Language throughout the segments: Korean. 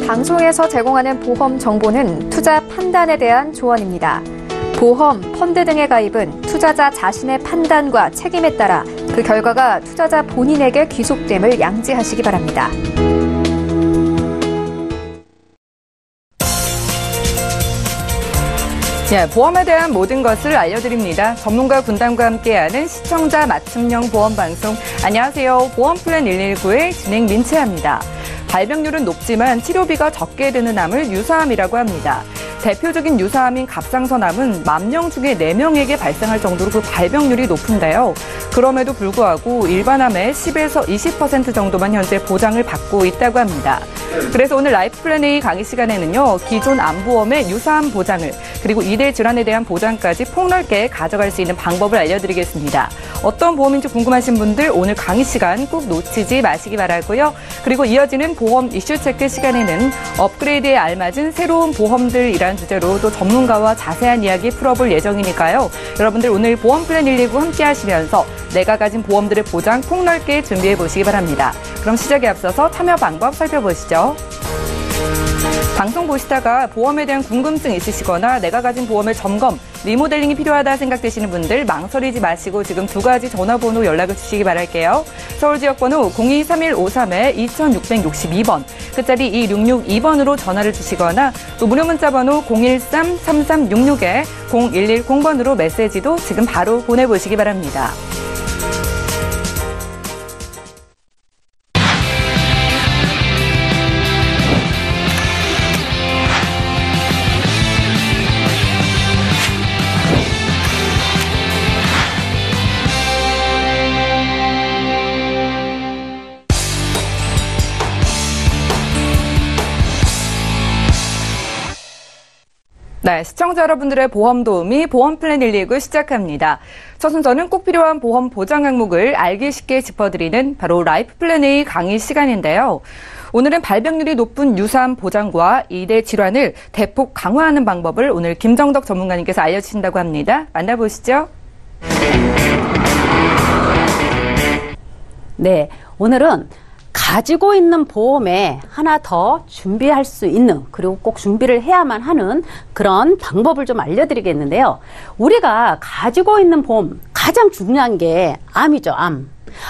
방송에서 제공하는 보험 정보는 투자 판단에 대한 조언입니다. 보험, 펀드 등의 가입은 투자자 자신의 판단과 책임에 따라 그 결과가 투자자 본인에게 귀속됨을 양지하시기 바랍니다. 보험에 대한 모든 것을 알려드립니다. 전문가 군단과 함께하는 시청자 맞춤형 보험방송. 안녕하세요. 보험플랜 119의 진행 민채합니다. 발병률은 높지만 치료비가 적게 드는 암을 유사암이라고 합니다. 대표적인 유사암인 갑상선암은 10,000명 중에 4명에게 발생할 정도로 그 발병률이 높은데요. 그럼에도 불구하고 일반암의 10에서 20% 정도만 현재 보장을 받고 있다고 합니다. 그래서 오늘 라이프플랜 A 강의 시간에는요, 기존 암보험의 유사암 보장을 그리고 2대 질환에 대한 보장까지 폭넓게 가져갈 수 있는 방법을 알려드리겠습니다. 어떤 보험인지 궁금하신 분들 오늘 강의 시간 꼭 놓치지 마시기 바라고요. 그리고 이어지는 보험 이슈 체크 시간에는 업그레이드에 알맞은 새로운 보험들이란 주제로 또 전문가와 자세한 이야기 풀어볼 예정이니까요. 여러분들 오늘 보험플랜 119 함께 하시면서 내가 가진 보험들의 보장 폭넓게 준비해 보시기 바랍니다. 그럼 시작에 앞서서 참여 방법 살펴보시죠. 방송 보시다가 보험에 대한 궁금증 있으시거나 내가 가진 보험의 점검, 리모델링이 필요하다 생각되시는 분들 망설이지 마시고 지금 2가지 전화번호 연락을 주시기 바랄게요. 서울 지역번호 023153-2662번, 끝자리 2662번으로 전화를 주시거나 또 무료 문자번호 013-3366-0110번으로 메시지도 지금 바로 보내보시기 바랍니다. 네, 시청자 여러분들의 보험 도우미 보험플랜 119 시작합니다. 첫 순서는 꼭 필요한 보험 보장 항목을 알기 쉽게 짚어드리는 바로 라이프플랜 A 강의 시간인데요. 오늘은 발병률이 높은 유사암 보장과 2대 질환을 대폭 강화하는 방법을 오늘 김정덕 전문가님께서 알려주신다고 합니다. 만나보시죠. 네, 오늘은 가지고 있는 보험에 하나 더 준비할 수 있는, 그리고 꼭 준비를 해야만 하는 그런 방법을 좀 알려드리겠는데요. 우리가 가지고 있는 보험 가장 중요한 게 암이죠.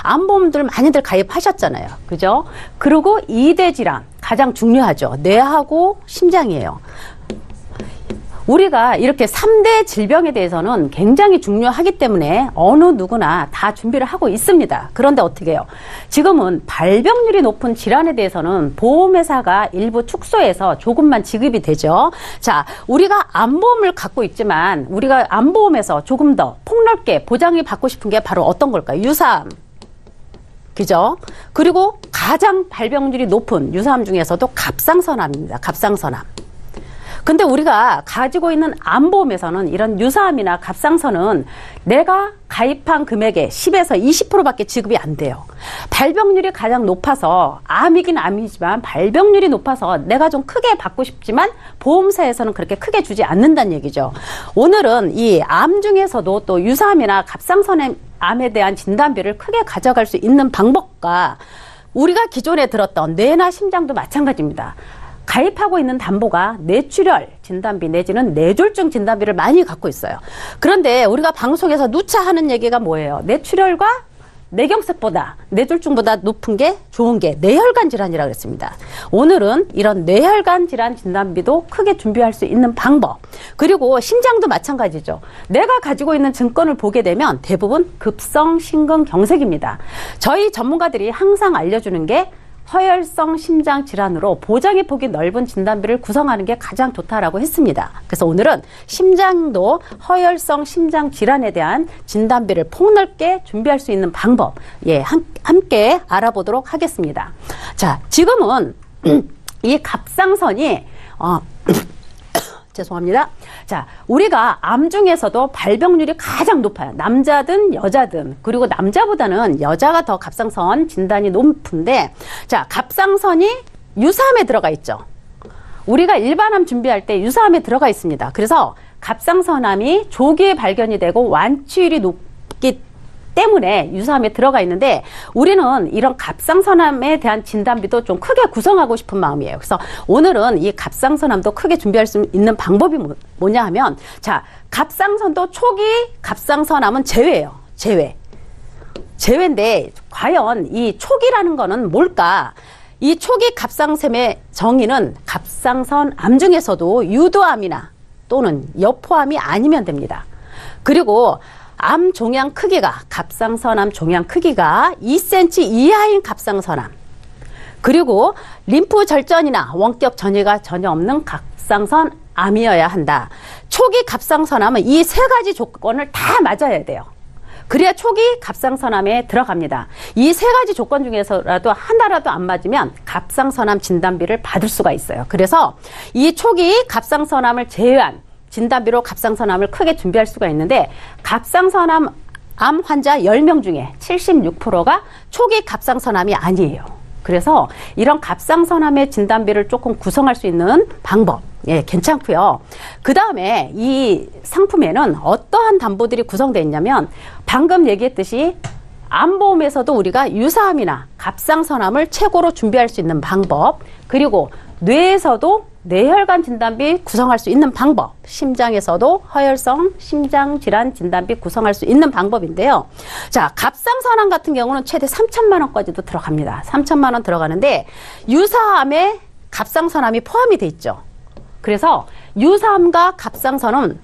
암보험들 많이들 가입하셨잖아요. 그죠? 그리고 2대 질환 가장 중요하죠. 뇌하고 심장이에요. 우리가 이렇게 3대 질병에 대해서는 굉장히 중요하기 때문에 어느 누구나 다 준비를 하고 있습니다. 그런데 어떻게 해요? 지금은 발병률이 높은 질환에 대해서는 보험회사가 일부 축소해서 조금만 지급이 되죠. 자, 우리가 암보험을 갖고 있지만 우리가 암보험에서 조금 더 폭넓게 보장을 받고 싶은 게 바로 어떤 걸까요? 유사암. 그죠? 그리고 가장 발병률이 높은 유사암 중에서도 갑상선암입니다. 갑상선암. 근데 우리가 가지고 있는 암보험에서는 이런 유사암이나 갑상선은 내가 가입한 금액의 10에서 20%밖에 지급이 안 돼요. 발병률이 가장 높아서 암이긴 암이지만 발병률이 높아서 내가 좀 크게 받고 싶지만 보험사에서는 그렇게 크게 주지 않는다는 얘기죠. 오늘은 이 암 중에서도 또 유사암이나 갑상선암에 대한 진단비를 크게 가져갈 수 있는 방법과 우리가 기존에 들었던 뇌나 심장도 마찬가지입니다. 가입하고 있는 담보가 뇌출혈 진단비 내지는 뇌졸중 진단비를 많이 갖고 있어요. 그런데 우리가 방송에서 누차 하는 얘기가 뭐예요? 뇌출혈과 뇌경색보다 뇌졸중보다 높은 게 좋은 게 뇌혈관 질환이라고 그랬습니다. 오늘은 이런 뇌혈관 질환 진단비도 크게 준비할 수 있는 방법, 그리고 심장도 마찬가지죠. 내가 가지고 있는 증권을 보게 되면 대부분 급성 심근경색입니다. 저희 전문가들이 항상 알려주는 게 허혈성 심장 질환으로 보장의 폭이 넓은 진단비를 구성하는 게 가장 좋다라고 했습니다. 그래서 오늘은 심장도 허혈성 심장 질환에 대한 진단비를 폭넓게 준비할 수 있는 방법, 함께 알아보도록 하겠습니다. 자, 지금은 이 갑상선이 죄송합니다. 자, 우리가 암 중에서도 발병률이 가장 높아요. 남자든 여자든. 그리고 남자보다는 여자가 더 갑상선 진단이 높은데, 자, 갑상선이 유사암에 들어가 있죠. 우리가 일반암 준비할 때 유사암에 들어가 있습니다. 그래서 갑상선암이 조기에 발견이 되고 완치율이 높기 때문에 유사암에 들어가 있는데 우리는 이런 갑상선암에 대한 진단비도 좀 크게 구성하고 싶은 마음이에요. 그래서 오늘은 이 갑상선암도 크게 준비할 수 있는 방법이 뭐냐 하면, 자, 갑상선도 초기 갑상선암은 제외예요. 제외인데 과연 이 초기라는 거는 뭘까? 이 초기 갑상샘의 정의는 갑상선암 중에서도 유도암이나 또는 여포암이 아니면 됩니다. 그리고 암 종양 크기가, 갑상선암 종양 크기가 2cm 이하인 갑상선암, 그리고 림프 절전이나 원격 전이가 전혀 없는 갑상선암이어야 한다. 초기 갑상선암은 이 세 가지 조건을 다 맞아야 돼요. 그래야 초기 갑상선암에 들어갑니다. 이 세 가지 조건 중에서라도 하나라도 안 맞으면 갑상선암 진단비를 받을 수가 있어요. 그래서 이 초기 갑상선암을 제외한 진단비로 갑상선암을 크게 준비할 수가 있는데, 갑상선암 환자 10명 중에 76%가 초기 갑상선암이 아니에요. 그래서 이런 갑상선암의 진단비를 조금 구성할 수 있는 방법, 예, 괜찮고요. 그 다음에 이 상품에는 어떠한 담보들이 구성되어 있냐면, 방금 얘기했듯이 암보험에서도 우리가 유사암이나 갑상선암을 최고로 준비할 수 있는 방법, 그리고 뇌에서도 뇌혈관 진단비 구성할 수 있는 방법, 심장에서도 허혈성 심장질환 진단비 구성할 수 있는 방법인데요. 자, 갑상선암 같은 경우는 최대 3천만 원까지도 들어갑니다. 3천만 원 들어가는데 유사암에 갑상선암이 포함이 돼 있죠. 그래서 유사암과 갑상선암은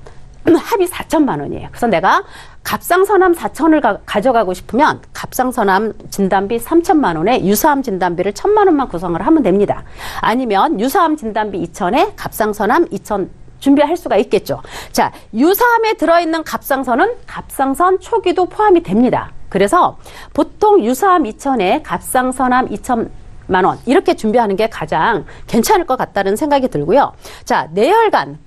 합이 4천만 원이에요. 그래서 내가 갑상선암 4천을 가져가고 싶으면 갑상선암 진단비 3천만 원에 유사암 진단비를 1,000만 원만 구성을 하면 됩니다. 아니면 유사암 진단비 2천에 갑상선암 2천 준비할 수가 있겠죠. 자, 유사암에 들어있는 갑상선은 갑상선 초기도 포함이 됩니다. 그래서 보통 유사암 2천에 갑상선암 2천만 원 이렇게 준비하는 게 가장 괜찮을 것 같다는 생각이 들고요. 자, 뇌혈관,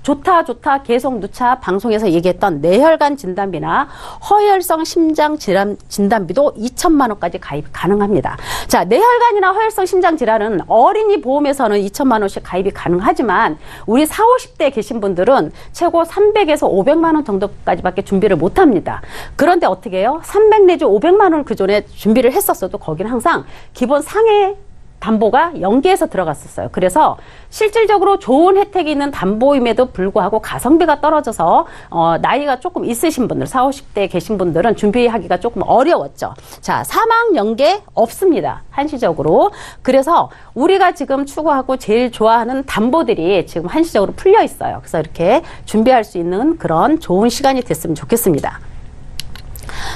좋다 계속 누차 방송에서 얘기했던 뇌혈관 진단비나 허혈성 심장 질환 진단비도 2천만 원까지 가입 가능합니다. 자, 뇌혈관이나 허혈성 심장 질환은 어린이 보험에서는 2천만 원씩 가입이 가능하지만 우리 40, 50대에 계신 분들은 최고 300에서 500만 원 정도까지밖에 준비를 못 합니다. 그런데 어떻게 해요? 300 내지 500만 원 그전에 준비를 했었어도 거기는 항상 기본 상해 담보가 연계해서 들어갔었어요. 그래서 실질적으로 좋은 혜택이 있는 담보임에도 불구하고 가성비가 떨어져서 나이가 조금 있으신 분들, 40, 50대에 계신 분들은 준비하기가 조금 어려웠죠. 자, 사망 연계 없습니다. 한시적으로. 그래서 우리가 지금 추구하고 제일 좋아하는 담보들이 지금 한시적으로 풀려 있어요. 그래서 이렇게 준비할 수 있는 그런 좋은 시간이 됐으면 좋겠습니다.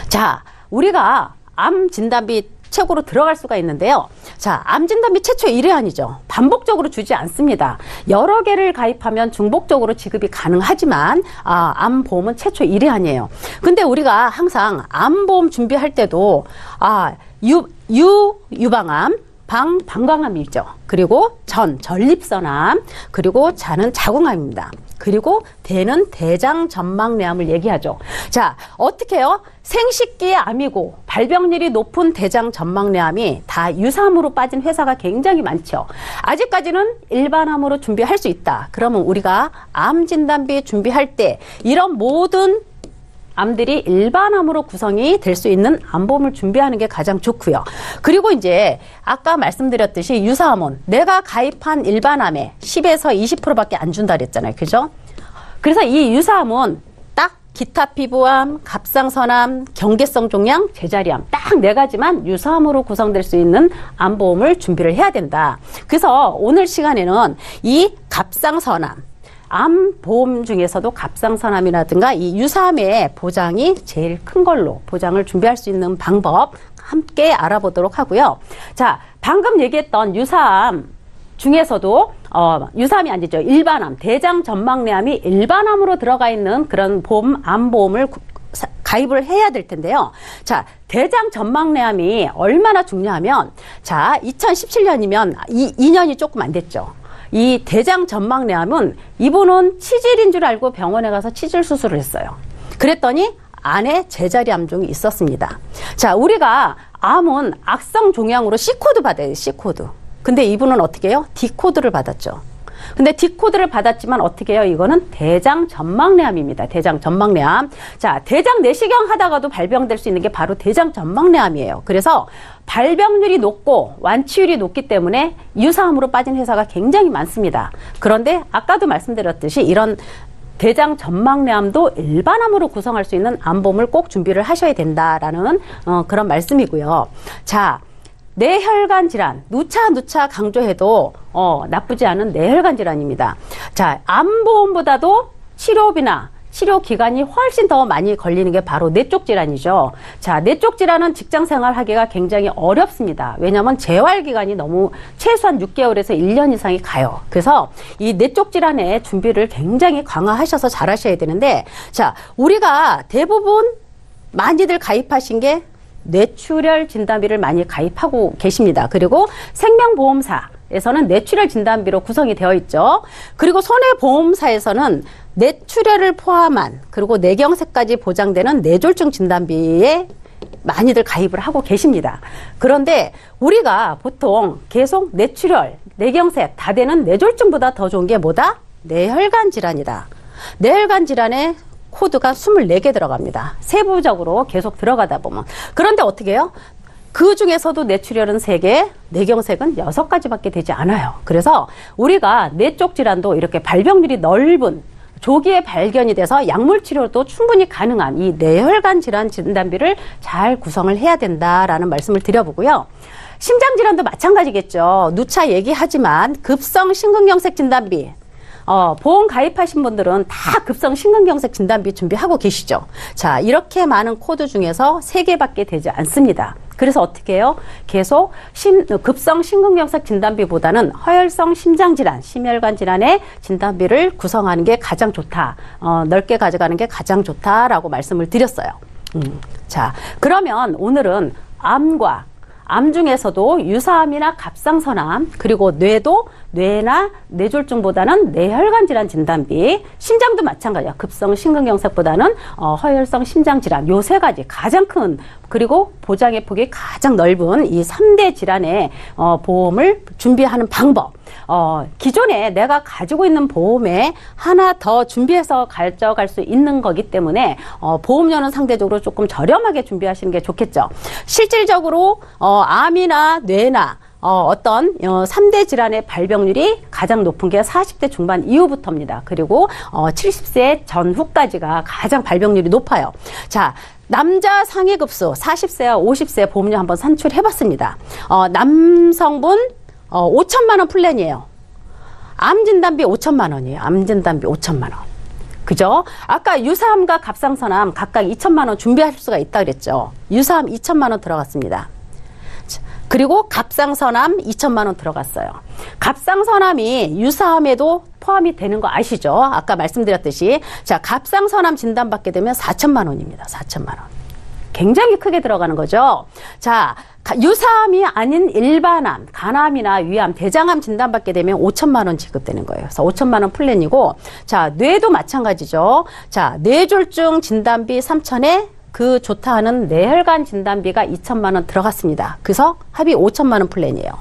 자, 우리가 암 진단비 최고로 들어갈 수가 있는데요. 자, 암 진단비 최초 1회안이죠. 반복적으로 주지 않습니다. 여러 개를 가입하면 중복적으로 지급이 가능하지만 암보험은 최초 1회안이에요. 근데 우리가 항상 암보험 준비할 때도 유방암, 방광암이죠. 그리고 전립선암, 그리고 자는 자궁암입니다. 그리고 대는 대장전망내암을 얘기하죠. 자, 어떻게 해요? 생식기의 암이고 발병률이 높은 대장전망내암이 다 유사암으로 빠진 회사가 굉장히 많죠. 아직까지는 일반암으로 준비할 수 있다. 그러면 우리가 암 진단비 준비할 때 이런 모든 암들이 일반암으로 구성이 될 수 있는 암보험을 준비하는 게 가장 좋고요. 그리고 이제 아까 말씀드렸듯이 유사암은 내가 가입한 일반암에 10에서 20%밖에 안 준다 그랬잖아요. 그죠? 그래서 이 유사암은 딱 기타 피부암, 갑상선암, 경계성 종양, 제자리암 딱 4가지만 유사암으로 구성될 수 있는 암보험을 준비를 해야 된다. 그래서 오늘 시간에는 이 갑상선암 암보험 중에서도 갑상선암이라든가 이 유사암의 보장이 제일 큰 걸로 보장을 준비할 수 있는 방법 함께 알아보도록 하고요. 자, 방금 얘기했던 유사암 중에서도 유사암이 아니죠. 일반암, 대장전망내암이 일반암으로 들어가 있는 그런 암보험을 가입을 해야 될 텐데요. 자, 대장전망내암이 얼마나 중요하면, 자, 2017년이면 2년이 조금 안 됐죠. 이 대장전망내암은 이분은 치질인 줄 알고 병원에 가서 치질 수술을 했어요. 그랬더니 안에 제자리암종이 있었습니다. 자, 우리가 암은 악성 종양으로 C코드 받아야 돼요. C코드. 근데 이분은 어떻게 해요? D코드를 받았죠. 근데 D코드를 받았지만 어떻게 해요? 이거는 대장 전막내암입니다. 대장 전막내암. 자, 대장 내시경 하다가도 발병될 수 있는 게 바로 대장 전막내암이에요. 그래서 발병률이 높고 완치율이 높기 때문에 유사암으로 빠진 회사가 굉장히 많습니다. 그런데 아까도 말씀드렸듯이 이런 대장 전막내암도 일반암으로 구성할 수 있는 암보험을 꼭 준비를 하셔야 된다라는 그런 말씀이고요. 자, 뇌혈관 질환, 누차 강조해도 나쁘지 않은 뇌혈관 질환입니다. 자, 암보험보다도 치료비나 치료 기간이 훨씬 더 많이 걸리는 게 바로 뇌쪽 질환이죠. 자, 뇌쪽 질환은 직장 생활하기가 굉장히 어렵습니다. 왜냐하면 재활 기간이 너무 최소한 6개월에서 1년 이상이 가요. 그래서 이 뇌쪽 질환의 준비를 굉장히 강화하셔서 잘 하셔야 되는데, 자, 우리가 대부분 많이들 가입하신 게 뇌출혈 진단비를 많이 가입하고 계십니다. 그리고 생명보험사에서는 뇌출혈 진단비로 구성이 되어 있죠. 그리고 손해보험사에서는 뇌출혈을 포함한 그리고 뇌경색까지 보장되는 뇌졸중 진단비에 많이들 가입을 하고 계십니다. 그런데 우리가 보통 계속 뇌출혈, 뇌경색 다 되는 뇌졸중보다 더 좋은 게 뭐다? 뇌혈관 질환이다. 뇌혈관 질환에 코드가 24개 들어갑니다. 세부적으로 계속 들어가다 보면. 그런데 어떻게 해요? 그 중에서도 뇌출혈은 3개, 뇌경색은 6가지밖에 되지 않아요. 그래서 우리가 뇌쪽 질환도 이렇게 발병률이 넓은 조기에 발견이 돼서 약물 치료도 충분히 가능한 이 뇌혈관 질환 진단비를 잘 구성을 해야 된다라는 말씀을 드려보고요. 심장 질환도 마찬가지겠죠. 누차 얘기하지만 급성 심근경색 진단비, 보험 가입하신 분들은 다 급성 심근경색 진단비 준비하고 계시죠. 자, 이렇게 많은 코드 중에서 3개밖에 되지 않습니다. 그래서 어떻게 해요? 계속 급성 심근경색 진단비보다는 허혈성 심장질환, 심혈관 질환의 진단비를 구성하는 게 가장 좋다. 넓게 가져가는 게 가장 좋다라고 말씀을 드렸어요. 자, 그러면 오늘은 암 중에서도 유사암이나 갑상선암, 그리고 뇌도 뇌나 뇌졸중보다는 뇌혈관 질환 진단비, 심장도 마찬가지야. 급성 심근경색보다는 허혈성 심장질환, 요 3가지 가장 큰, 그리고 보장의 폭이 가장 넓은 이 3대 질환의 보험을 준비하는 방법. 기존에 내가 가지고 있는 보험에 하나 더 준비해서 가져갈 수 있는 거기 때문에 보험료는 상대적으로 조금 저렴하게 준비하시는 게 좋겠죠. 실질적으로 암이나 뇌나 어떤 3대 질환의 발병률이 가장 높은 게 40대 중반 이후부터입니다. 그리고 70세 전후까지가 가장 발병률이 높아요. 자, 남자 상위급수 40세와 50세 보험료 한번 산출해봤습니다. 남성분 5천만 원 플랜이에요. 암 진단비 5천만 원이에요. 암 진단비 5천만 원. 그죠? 아까 유사암과 갑상선암 각각 2천만 원 준비할 수가 있다 그랬죠. 유사암 2천만 원 들어갔습니다. 그리고 갑상선암 2천만 원 들어갔어요. 갑상선암이 유사암에도 포함이 되는 거 아시죠? 아까 말씀드렸듯이. 자, 갑상선암 진단받게 되면 4천만 원입니다. 4천만 원. 굉장히 크게 들어가는 거죠. 자, 유사암이 아닌 일반암, 간암이나 위암, 대장암 진단받게 되면 5천만 원 지급되는 거예요. 그래서 5천만 원 플랜이고, 자, 뇌도 마찬가지죠. 자, 뇌졸중 진단비 3천에 그 좋다 하는 뇌혈관 진단비가 2천만 원 들어갔습니다. 그래서 합이 5천만 원 플랜이에요.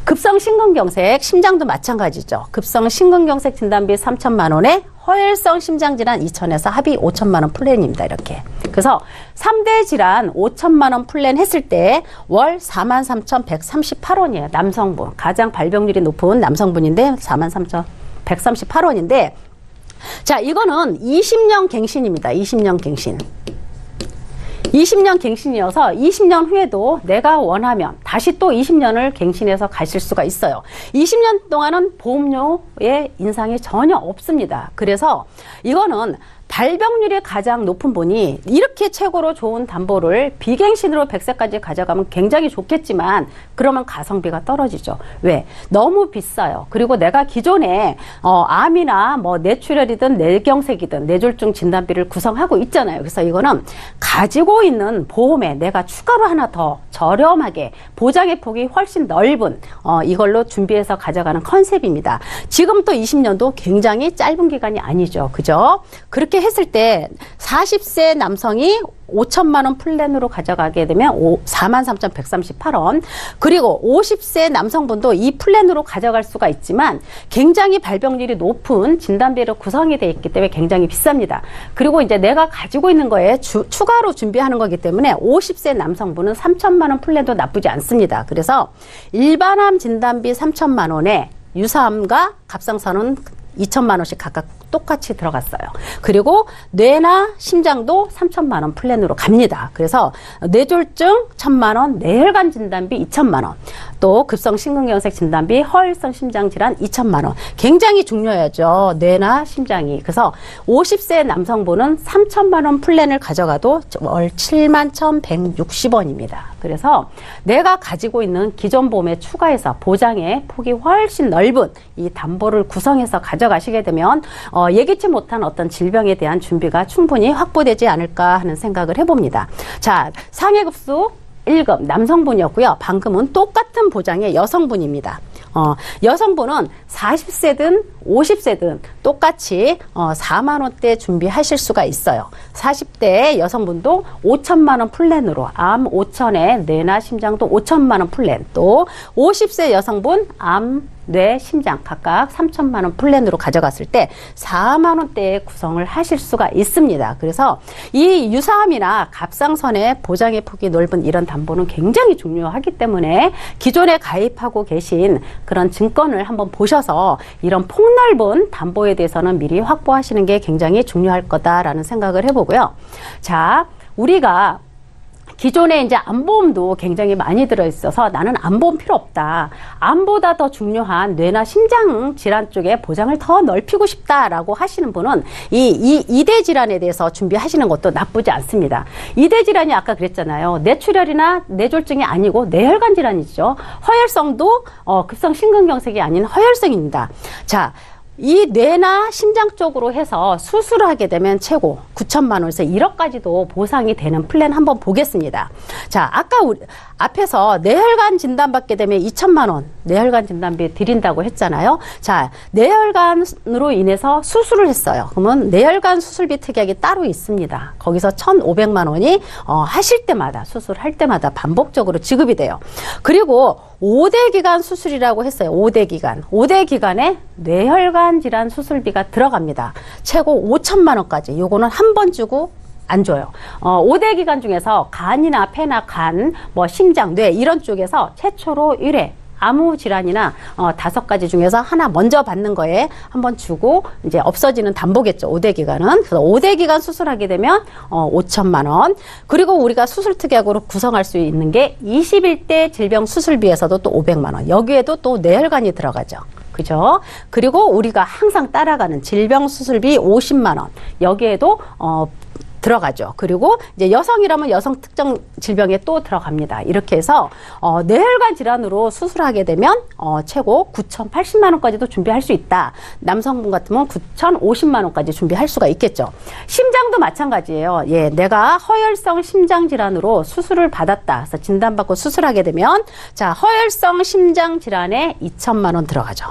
급성 심근경색, 심장도 마찬가지죠. 급성 심근경색 진단비 3천만 원에 허혈성 심장질환 2천에서 합이 5천만 원 플랜입니다. 이렇게. 그래서 3대 질환 5천만 원 플랜 했을 때 월 43,138원이에요. 남성분. 가장 발병률이 높은 남성분인데 43,138원인데, 자, 이거는 20년 갱신입니다. 20년 갱신. 20년 갱신이어서 20년 후에도 내가 원하면 다시 또 20년을 갱신해서 가실 수가 있어요. 20년 동안은 보험료의 인상이 전혀 없습니다. 그래서 이거는 발병률이 가장 높은 분이 이렇게 최고로 좋은 담보를 비갱신으로 100세까지 가져가면 굉장히 좋겠지만 그러면 가성비가 떨어지죠. 왜? 너무 비싸요. 그리고 내가 기존에 암이나 뭐 뇌출혈이든 뇌경색이든 뇌졸중 진단비를 구성하고 있잖아요. 그래서 이거는 가지고 있는 보험에 내가 추가로 하나 더 저렴하게 보장의 폭이 훨씬 넓은 이걸로 준비해서 가져가는 컨셉입니다. 지금 또 20년도 굉장히 짧은 기간이 아니죠. 그죠? 그렇게 준비했을 때 40세 남성이 5천만 원 플랜으로 가져가게 되면 43,138원. 그리고 50세 남성분도 이 플랜으로 가져갈 수가 있지만 굉장히 발병률이 높은 진단비로 구성이 되어 있기 때문에 굉장히 비쌉니다. 그리고 이제 내가 가지고 있는 거에 추가로 준비하는 거기 때문에 50세 남성분은 3천만 원 플랜도 나쁘지 않습니다. 그래서 일반암 진단비 3천만 원에 유사암과 갑상선은 2천만 원씩 각각 똑같이 들어갔어요. 그리고 뇌나 심장도 3천만 원 플랜으로 갑니다. 그래서 뇌졸중 1,000만 원, 뇌혈관 진단비 2천만 원, 또 급성 심근경색 진단비, 허혈성 심장질환 2천만 원. 굉장히 중요하죠. 뇌나 심장이. 그래서 50세 남성분은 3천만 원 플랜을 가져가도 월 71,160원입니다. 그래서 내가 가지고 있는 기존 보험에 추가해서 보장의 폭이 훨씬 넓은 이 담보를 구성해서 가져가시게 되면 예기치 못한 어떤 질병에 대한 준비가 충분히 확보되지 않을까 하는 생각을 해봅니다. 자, 상해급수 1급 남성분이었고요. 방금은 똑같은 보장의 여성분입니다. 여성분은 40세든 50세든 똑같이 4만 원대 준비하실 수가 있어요. 40대 여성분도 5천만 원 플랜으로 암 5천에 뇌나 심장도 5천만 원 플랜, 또 50세 여성분 암, 뇌, 심장 각각 3천만 원 플랜으로 가져갔을 때 4만 원대의 구성을 하실 수가 있습니다. 그래서 이 유사암이나 갑상선의 보장의 폭이 넓은 이런 담보는 굉장히 중요하기 때문에 기존에 가입하고 계신 그런 증권을 한번 보셔서 이런 폭넓은 담보에 대해서는 미리 확보하시는 게 굉장히 중요할 거다라는 생각을 해보고요. 자, 우리가 기존에 이제 암보험도 굉장히 많이 들어있어서 나는 암보험 필요 없다. 암보다 더 중요한 뇌나 심장 질환 쪽에 보장을 더 넓히고 싶다라고 하시는 분은 이대 질환에 대해서 준비하시는 것도 나쁘지 않습니다. 이대 질환이 아까 그랬잖아요. 뇌출혈이나 뇌졸중이 아니고 뇌혈관 질환이죠. 허혈성도 급성 심근경색이 아닌 허혈성입니다. 자, 이 뇌나 심장 쪽으로 해서 수술을 하게 되면 최고 9천만 원에서 1억까지도 보상이 되는 플랜 한번 보겠습니다. 자, 아까 앞에서 뇌혈관 진단받게 되면 2천만 원 뇌혈관 진단비 드린다고 했잖아요. 자, 뇌혈관으로 인해서 수술을 했어요. 그러면 뇌혈관 수술비 특약이 따로 있습니다. 거기서 1,500만 원이 하실 때마다 수술할 때마다 반복적으로 지급이 돼요. 그리고 5대 기간 수술이라고 했어요. 5대 기간. 5대 기간에 뇌혈관 질환 수술비가 들어갑니다. 최고 5천만 원까지. 요거는 한 번 주고 안 줘요. 5대 기간 중에서 간이나 폐나 간, 심장, 뇌 이런 쪽에서 최초로 1회 아무 질환이나 5가지 중에서 하나 먼저 받는 거에 한번 주고 이제 없어지는 담보겠죠. 5대 기간은. 그래서 5대 기간 수술하게 되면 5천만 원. 그리고 우리가 수술 특약으로 구성할 수 있는 게 21대 질병 수술비에서도 또 500만 원. 여기에도 또 뇌혈관이 들어가죠. 그죠? 그리고 우리가 항상 따라가는 질병 수술비 50만 원. 여기에도 들어가죠. 그리고 이제 여성이라면 여성 특정 질병에 또 들어갑니다. 이렇게 해서 뇌혈관 질환으로 수술하게 되면 최고 9,080만 원까지도 준비할 수 있다. 남성분 같으면 9,050만 원까지 준비할 수가 있겠죠. 심장도 마찬가지예요. 예, 내가 허혈성 심장 질환으로 수술을 받았다. 그래서 진단받고 수술하게 되면 자, 허혈성 심장 질환에 2천만 원 들어가죠.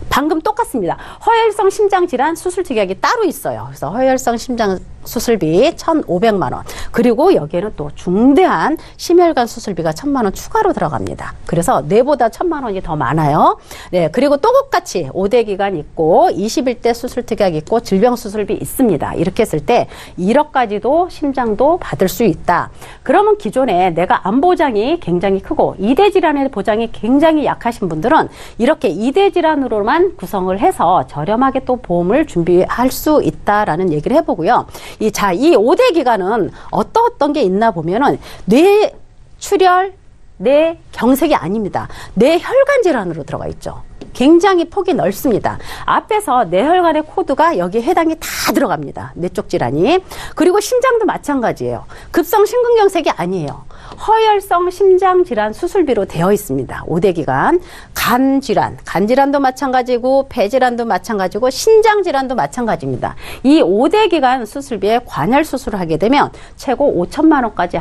방금 똑같습니다. 허혈성 심장 질환 수술 특약이 따로 있어요. 그래서 허혈성 심장 수술비 1,500만 원. 그리고 여기에는 또 중대한 심혈관 수술비가 1,000만 원 추가로 들어갑니다. 그래서 뇌보다 1,000만 원이 더 많아요. 네, 그리고 또 똑같이 5대 기간 있고 21대 수술 특약 있고 질병 수술비 있습니다. 이렇게 했을 때 1억까지도 심장도 받을 수 있다. 그러면 기존에 내가 암 보장이 굉장히 크고 2대 질환의 보장이 굉장히 약하신 분들은 이렇게 2대 질환으로만 구성을 해서 저렴하게 또 보험을 준비할 수 있다라는 얘기를 해보고요. 이 5대 기간은 어떤 게 있나 보면은 뇌출혈, 뇌경색이 아닙니다. 뇌혈관 질환으로 들어가 있죠. 굉장히 폭이 넓습니다. 앞에서 뇌혈관의 코드가 여기에 해당이 다 들어갑니다. 뇌 쪽 질환이. 그리고 심장도 마찬가지예요. 급성 심근경색이 아니에요. 허혈성 심장질환 수술비로 되어 있습니다. 5대 기간. 간질환도 마찬가지고 폐질환도 마찬가지고 신장질환도 마찬가지입니다. 이 5대 기간 수술비에 관할 수술을 하게 되면 최고 5천만 원까지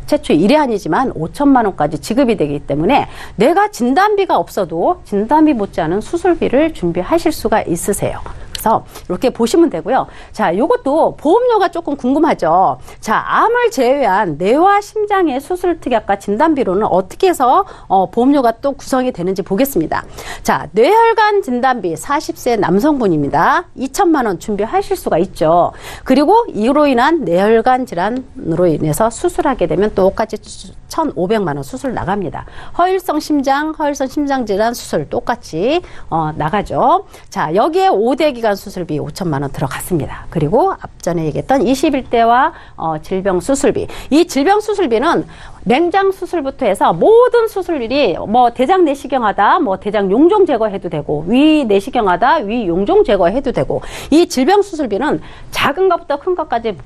최초 1회 아니지만 5천만 원까지 지급이 되기 때문에 내가 진단비가 없어도 진단비 못지않은 수술비를 준비하실 수가 있으세요. 그래서 이렇게 보시면 되고요. 자, 요것도 보험료가 조금 궁금하죠. 자, 암을 제외한 뇌와 심장의 수술 특약과 진단비로는 어떻게 해서 보험료가 또 구성이 되는지 보겠습니다. 자, 뇌혈관 진단비 40세 남성분입니다. 2천만 원 준비하실 수가 있죠. 그리고 이로 인한 뇌혈관 질환으로 인해서 수술하게 되면 똑같이 1,500만 원 수술 나갑니다. 허일성 심장 질환 수술 똑같이 나가죠. 자, 여기에 5대 기관 수술비 5천만 원 들어갔습니다. 그리고 앞전에 얘기했던 21대와 질병 수술비. 이 질병 수술비는 맹장 수술부터 해서 모든 수술일이 뭐 대장 내시경하다 뭐 대장 용종 제거해도 되고 위 내시경하다 위 용종 제거해도 되고 이 질병 수술비는 작은 것부터 큰 것까지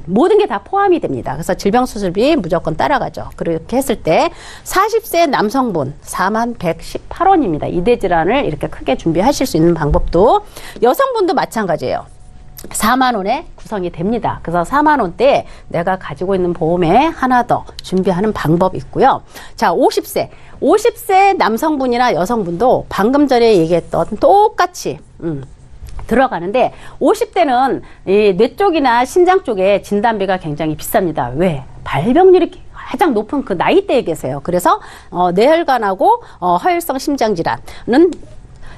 모든 게 다 포함이 됩니다. 그래서 질병 수술비 무조건 따라가죠. 그렇게 했을 때 40세 남성분 4118원입니다. 이대 질환을 이렇게 크게 준비하실 수 있는 방법도 여성분도 마찬가지예요. 4만 원에 구성이 됩니다. 그래서 4만 원대에 내가 가지고 있는 보험에 하나 더 준비하는 방법이 있고요. 자, 50세 남성분이나 여성분도 방금 전에 얘기했던 똑같이 들어가는데 50대는 이 뇌 쪽이나 심장 쪽에 진단비가 굉장히 비쌉니다. 왜? 발병률이 가장 높은 그 나이대에 계세요. 그래서 뇌혈관하고 허혈성 심장질환은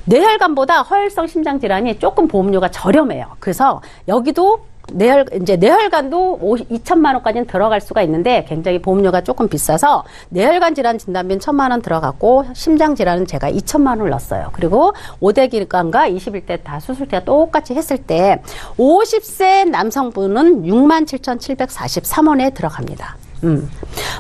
뇌혈관보다 허혈성 심장질환이 조금 보험료가 저렴해요. 그래서 여기도 뇌혈관도 2천만 원까지는 들어갈 수가 있는데 굉장히 보험료가 조금 비싸서 뇌혈관 질환 진단비는 1,000만 원 들어갔고 심장 질환은 제가 2천만 원을 넣었어요. 그리고 5대 기관과 21대 다 수술대가 똑같이 했을 때 50세 남성분은 67,743원에 들어갑니다.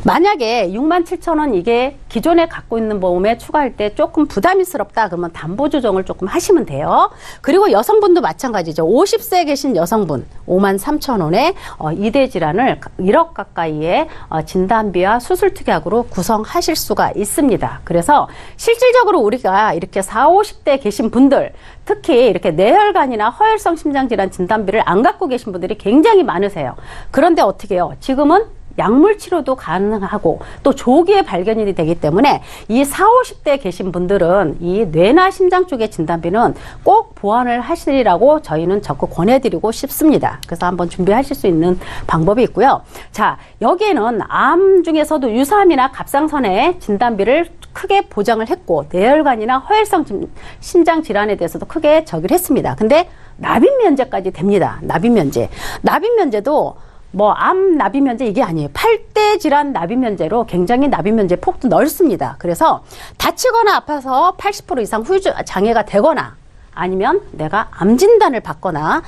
만약에 67,000원 이게 기존에 갖고 있는 보험에 추가할 때 조금 부담스럽다 그러면 담보 조정을 조금 하시면 돼요. 그리고 여성분도 마찬가지죠. 50세에 계신 여성분 53,000원에 2대 질환을 1억 가까이의 진단비와 수술 특약으로 구성하실 수가 있습니다. 그래서 실질적으로 우리가 이렇게 40, 50대 계신 분들 특히 이렇게 뇌혈관이나 허혈성 심장질환 진단비를 안 갖고 계신 분들이 굉장히 많으세요. 그런데 어떻게 해요? 지금은 약물 치료도 가능하고 또 조기에 발견이 되기 때문에 이 40, 50대에 계신 분들은 이 뇌나 심장 쪽의 진단비는 꼭 보완을 하시라고 저희는 적극 권해드리고 싶습니다. 그래서 한번 준비하실 수 있는 방법이 있고요. 자, 여기에는 암 중에서도 유사암이나 갑상선의 진단비를 크게 보장을 했고 뇌혈관이나 허혈성 심장 질환에 대해서도 크게 적용을 했습니다. 근데 납입 면제까지 됩니다. 납입 면제도 뭐 암 납입 면제 이게 아니에요. 8대 질환 납입 면제로 굉장히 납입 면제 폭도 넓습니다. 그래서 다치거나 아파서 80% 이상 후유 장애가 되거나 아니면 내가 암 진단을 받거나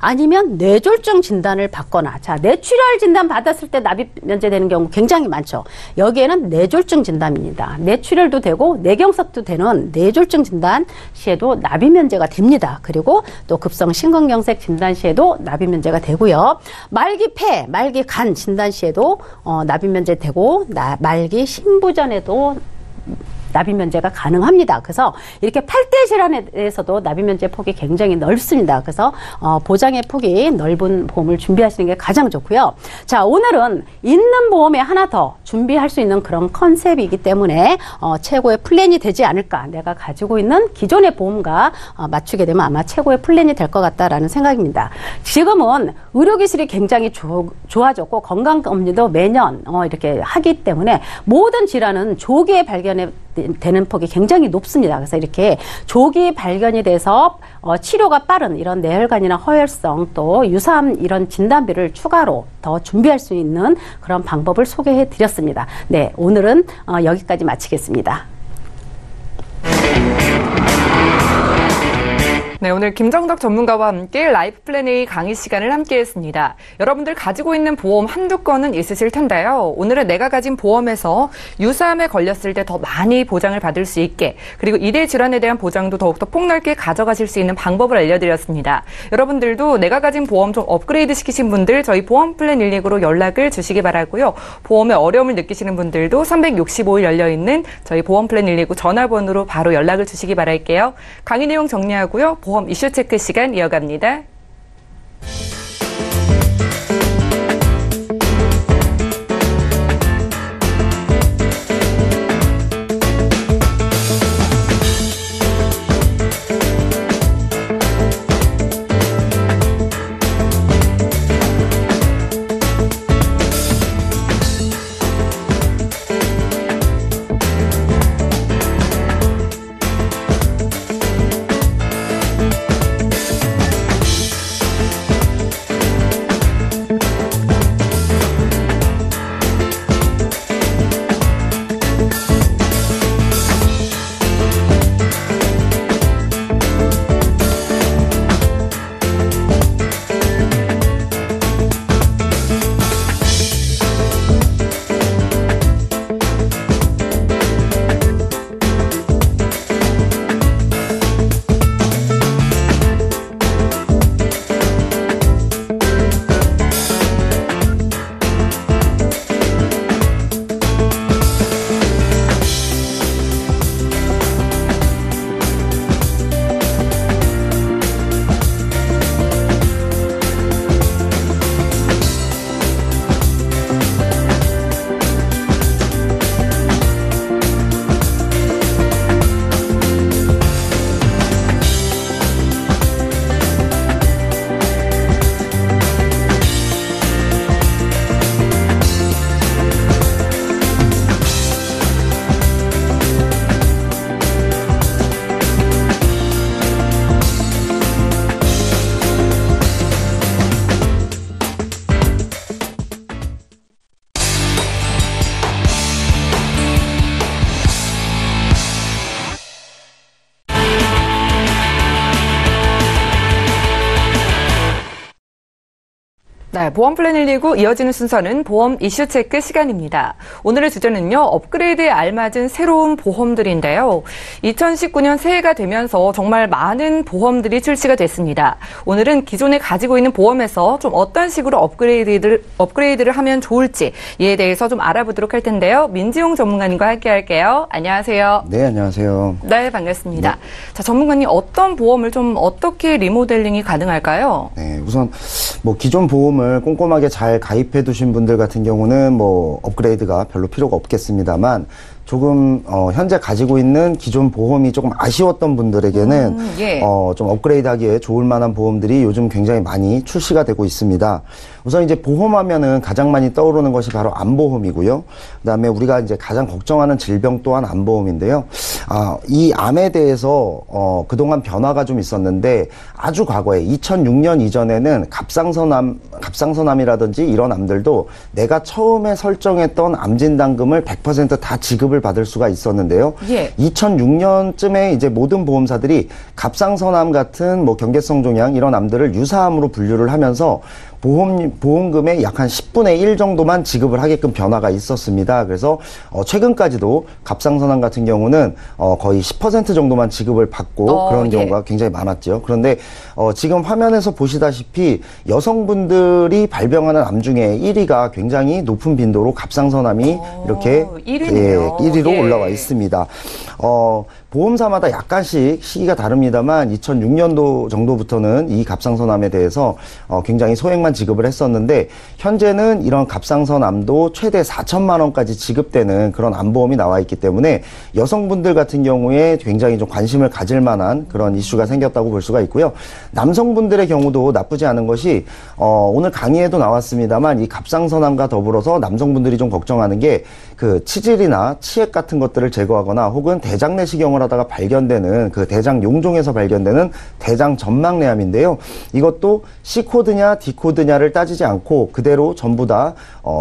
아니면 뇌졸중 진단을 받거나 자, 뇌출혈 진단 받았을 때 납입 면제되는 경우 굉장히 많죠. 여기에는 뇌졸중 진단입니다. 뇌출혈도 되고 뇌경색도 되는 뇌졸중 진단 시에도 납입 면제가 됩니다. 그리고 또 급성 심근경색 진단 시에도 납입 면제가 되고요. 말기 폐, 말기 간 진단 시에도 납입 면제되고 말기 신부전에도 납입 면제가 가능합니다. 그래서 이렇게 8대 질환에 대해서도 납입 면제 폭이 굉장히 넓습니다. 그래서 보장의 폭이 넓은 보험을 준비하시는 게 가장 좋고요. 자, 오늘은 있는 보험에 하나 더 준비할 수 있는 그런 컨셉이기 때문에 최고의 플랜이 되지 않을까. 내가 가지고 있는 기존의 보험과 맞추게 되면 아마 최고의 플랜이 될 것 같다라는 생각입니다. 지금은 의료기술이 굉장히 좋아졌고 건강검진도 매년 이렇게 하기 때문에 모든 질환은 조기에 발견해 되는 폭이 굉장히 높습니다. 그래서 이렇게 조기 발견이 돼서 치료가 빠른 이런 뇌혈관이나 허혈성 또 유사암 이런 진단비를 추가로 더 준비할 수 있는 그런 방법을 소개해 드렸습니다. 네, 오늘은 여기까지 마치겠습니다. 네, 오늘 김정덕 전문가와 함께 라이프 플랜 A 강의 시간을 함께 했습니다. 여러분들 가지고 있는 보험 한두 건은 있으실 텐데요. 오늘은 내가 가진 보험에서 유사암에 걸렸을 때 더 많이 보장을 받을 수 있게 그리고 이대 질환에 대한 보장도 더욱더 폭넓게 가져가실 수 있는 방법을 알려드렸습니다. 여러분들도 내가 가진 보험 좀 업그레이드 시키신 분들 저희 보험 플랜 119로 연락을 주시기 바라고요. 보험에 어려움을 느끼시는 분들도 365일 열려있는 저희 보험 플랜 119 전화번호로 바로 연락을 주시기 바랄게요. 강의 내용 정리하고요. 보험 이슈 체크 시간 이어갑니다. 네, 보험 플랜 119 이어지는 순서는 보험 이슈 체크 시간입니다. 오늘의 주제는요, 업그레이드에 알맞은 새로운 보험들인데요. 2019년 새해가 되면서 정말 많은 보험들이 출시가 됐습니다. 오늘은 기존에 가지고 있는 보험에서 좀 어떤 식으로 업그레이드를 하면 좋을지 이에 대해서 좀 알아보도록 할 텐데요. 민지용 전문가님과 함께 할게요. 안녕하세요. 네, 안녕하세요. 네, 반갑습니다. 네. 자, 전문가님 어떤 보험을 좀 어떻게 리모델링이 가능할까요? 네, 우선 뭐 기존 보험을 꼼꼼하게 잘 가입해 두신 분들 같은 경우는 뭐 업그레이드가 별로 필요가 없겠습니다만 조금 현재 가지고 있는 기존 보험이 조금 아쉬웠던 분들에게는 예. 좀 업그레이드하기에 좋을 만한 보험들이 요즘 굉장히 많이 출시가 되고 있습니다. 우선 이제 보험하면은 가장 많이 떠오르는 것이 바로 암보험이고요. 그다음에 우리가 이제 가장 걱정하는 질병 또한 암보험인데요. 이 암에 대해서 그동안 변화가 좀 있었는데 아주 과거에 2006년 이전에는 갑상선암이라든지 이런 암들도 내가 처음에 설정했던 암 진단금을 100% 다 지급을 받을 수가 있었는데요. 예. 2006년쯤에 이제 모든 보험사들이 갑상선암 같은 뭐 경계성 종양 이런 암들을 유사암으로 분류를 하면서 보험금의 약 한 10분의 1 정도만 지급을 하게끔 변화가 있었습니다. 그래서 최근까지도 갑상선암 같은 경우는 거의 10% 정도만 지급을 받고 그런 경우가 굉장히 많았죠. 그런데 지금 화면에서 보시다시피 여성분들이 발병하는 암 중에 1위가 굉장히 높은 빈도로 갑상선암이 이렇게 1위로 올라와 있습니다. 보험사마다 약간씩 시기가 다릅니다만 2006년도 정도부터는 이 갑상선암에 대해서 굉장히 소액만 지급을 했었는데 현재는 이런 갑상선암도 최대 4천만 원까지 지급되는 그런 암보험이 나와 있기 때문에 여성분들 같은 경우에 굉장히 좀 관심을 가질 만한 그런 이슈가 생겼다고 볼 수가 있고요. 남성분들의 경우도 나쁘지 않은 것이 오늘 강의에도 나왔습니다만 이 갑상선암과 더불어서 남성분들이 좀 걱정하는 게 그 치질이나 치액 같은 것들을 제거하거나 혹은 대장 내시경을 하다가 발견되는 그 대장 용종에서 발견되는 대장 점막내암인데요. 이것도 C코드냐 D코드냐를 따지지 않고 그대로 전부 다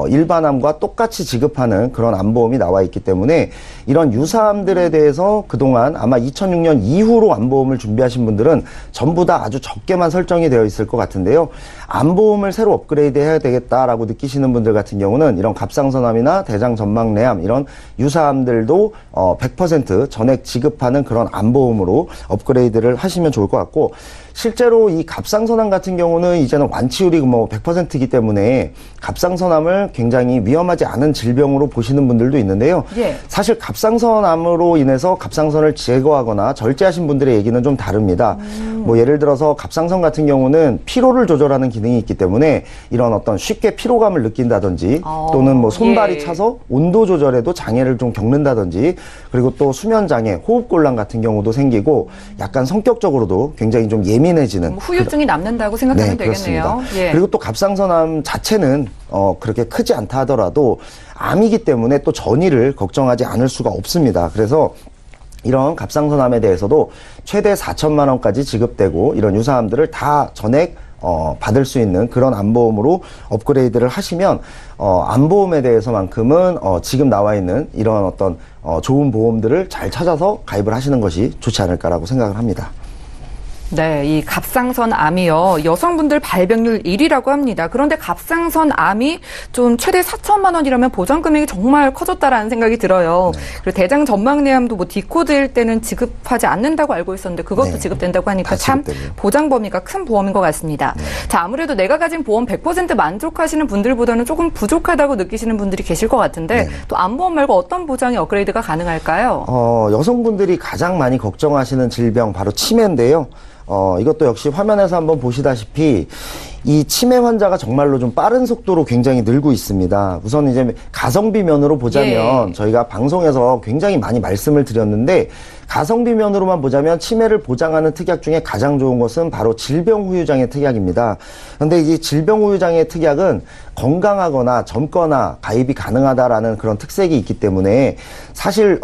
일반암과 똑같이 지급하는 그런 암보험이 나와 있기 때문에 이런 유사암들에 대해서 그동안 아마 2006년 이후로 암보험을 준비하신 분들은 전부 다 아주 적게만 설정이 되어 있을 것 같은데요. 암보험을 새로 업그레이드 해야 되겠다라고 느끼시는 분들 같은 경우는 이런 갑상선암이나 대장 점막내암 이런 유사암들도 100% 전액 지급하는 그런 암보험으로 업그레이드를 하시면 좋을 것 같고 실제로 이 갑상선암 같은 경우는 이제는 완치율이 뭐 100%이기 때문에 갑상선암을 굉장히 위험하지 않은 질병으로 보시는 분들도 있는데요. 예. 사실 갑상선암으로 인해서 갑상선을 제거하거나 절제하신 분들의 얘기는 좀 다릅니다. 뭐 예를 들어서 갑상선 같은 경우는 피로를 조절하는 기능이 있기 때문에 이런 어떤 쉽게 피로감을 느낀다든지 또는 뭐 손발이 차서 온도 조절에도 장애를 좀 겪는다든지 그리고 또 수면 장애, 호흡곤란 같은 경우도 생기고 약간 성격적으로도 굉장히 좀 예민해지는 후유증이 남는다고 생각하면 되겠네요. 예. 그리고 또 갑상선암 자체는 그렇게 크지 않다 하더라도 암이기 때문에 또 전이를 걱정하지 않을 수가 없습니다. 그래서 이런 갑상선암에 대해서도 최대 4천만 원까지 지급되고 이런 유사암들을 다 전액 받을 수 있는 그런 암보험으로 업그레이드를 하시면 암보험에 대해서만큼은 지금 나와 있는 이런 어떤 좋은 보험들을 잘 찾아서 가입을 하시는 것이 좋지 않을까라고 생각을 합니다. 네, 이 갑상선암이요. 여성분들 발병률 1위라고 합니다. 그런데 갑상선암이 좀 최대 4천만 원이라면 보장 금액이 정말 커졌다라는 생각이 들어요. 네. 그리고 대장 점막내암도 뭐 D코드일 때는 지급하지 않는다고 알고 있었는데 그것도 네. 지급된다고 하니까 참 지급되고요. 보장 범위가 큰 보험인 것 같습니다. 네. 자, 아무래도 내가 가진 보험 100% 만족하시는 분들보다는 조금 부족하다고 느끼시는 분들이 계실 것 같은데 네. 또 암보험 말고 어떤 보장이 업그레이드가 가능할까요? 여성분들이 가장 많이 걱정하시는 질병 바로 치매인데요. 이것도 역시 화면에서 한번 보시다시피 이 치매 환자가 정말로 좀 빠른 속도로 굉장히 늘고 있습니다. 우선 이제 가성비 면으로 보자면 저희가 방송에서 굉장히 많이 말씀을 드렸는데 가성비 면으로만 보자면 치매를 보장하는 특약 중에 가장 좋은 것은 바로 질병후유장애 특약입니다. 그런데 이 질병후유장애 특약은 건강하거나 젊거나 가입이 가능하다라는 그런 특색이 있기 때문에 사실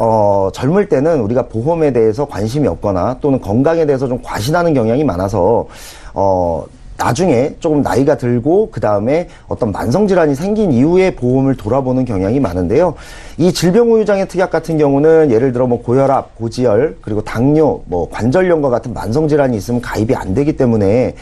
젊을 때는 우리가 보험에 대해서 관심이 없거나 또는 건강에 대해서 좀 과신하는 경향이 많아서 나중에 조금 나이가 들고 그 다음에 어떤 만성질환이 생긴 이후에 보험을 돌아보는 경향이 많은데요. 이 질병후유장애 특약 같은 경우는 예를 들어 뭐 고혈압, 고지혈, 그리고 당뇨, 뭐 관절염과 같은 만성질환이 있으면 가입이 안 되기 때문에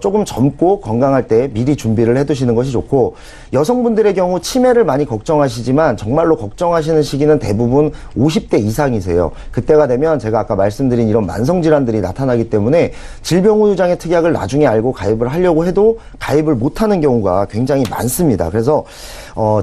조금 젊고 건강할 때 미리 준비를 해두시는 것이 좋고, 여성분들의 경우 치매를 많이 걱정하시지만 정말로 걱정하시는 시기는 대부분 50대 이상이세요. 그때가 되면 제가 아까 말씀드린 이런 만성질환들이 나타나기 때문에 질병후유장애 특약을 나중에 알고 가입을 하려고 해도 가입을 못하는 경우가 굉장히 많습니다. 그래서